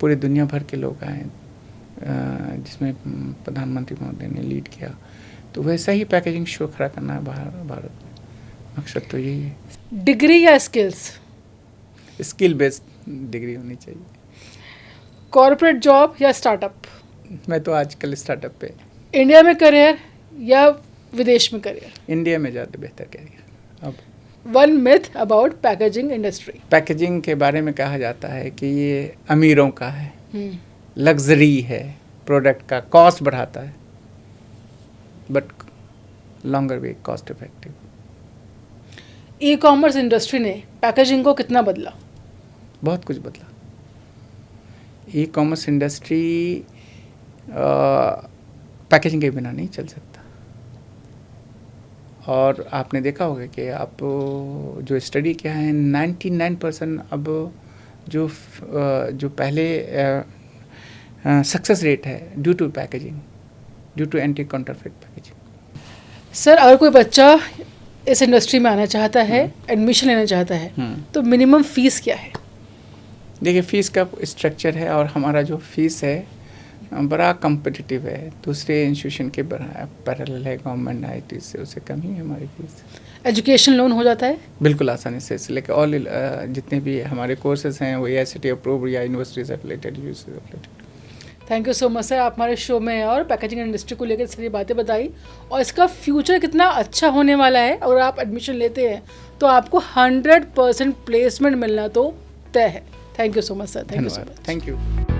पूरे दुनिया भर के लोग आए जिसमें प्रधानमंत्री महोदय ने लीड किया, तो वैसा ही पैकेजिंग शो खड़ा करना है भारत में। मकसद तो यही है। डिग्री या स्किल्स? स्किल बेस्ड डिग्री होनी चाहिए। कॉर्पोरेट जॉब या स्टार्टअप? मैं तो आजकल स्टार्टअप पे। इंडिया में करियर या विदेश में करियर? इंडिया में ज़्यादा बेहतर करियर। अब one myth about packaging industry. Packaging के बारे में कहा जाता है कि ये अमीरों का है, लग्जरी है, प्रोडक्ट का कॉस्ट बढ़ाता है, but longer way cost effective. E commerce industry ने पैकेजिंग को कितना बदला? बहुत कुछ बदला। ई कॉमर्स इंडस्ट्री पैकेजिंग के बिना नहीं चल सकता। और आपने देखा होगा कि आप जो स्टडी किया है 99% अब जो पहले सक्सेस रेट है due to packaging, due to anti counterfeit packaging. Sir अगर कोई बच्चा इस इंडस्ट्री में आना चाहता है, एडमिशन लेना चाहता है, तो मिनिमम फीस क्या है? देखिए फ़ीस का स्ट्रक्चर है और हमारा जो फीस है बड़ा कम्पिटिटिव है, दूसरे इंस्टीट्यूशन के पैरेलल है, गवर्नमेंट IIT से उससे कम ही है हमारी फीस। एजुकेशन लोन हो जाता है? बिल्कुल आसानी से, लेकिन ऑल जितने भी हमारे कोर्सेज हैं वो AICTE अप्रूव्ड या यूनिवर्सिटी से एफिलेटेड, यूनिवर्सिटी से affiliated. Thank you so much sir, आप हमारे शो में हैं और पैकेजिंग इंडस्ट्री को लेकर सारी बातें बताई और इसका फ्यूचर कितना अच्छा होने वाला है। अगर आप एडमिशन लेते हैं तो आपको 100% प्लेसमेंट मिलना तो तय है। Thank you so much sir. Thank you so much. Thank you.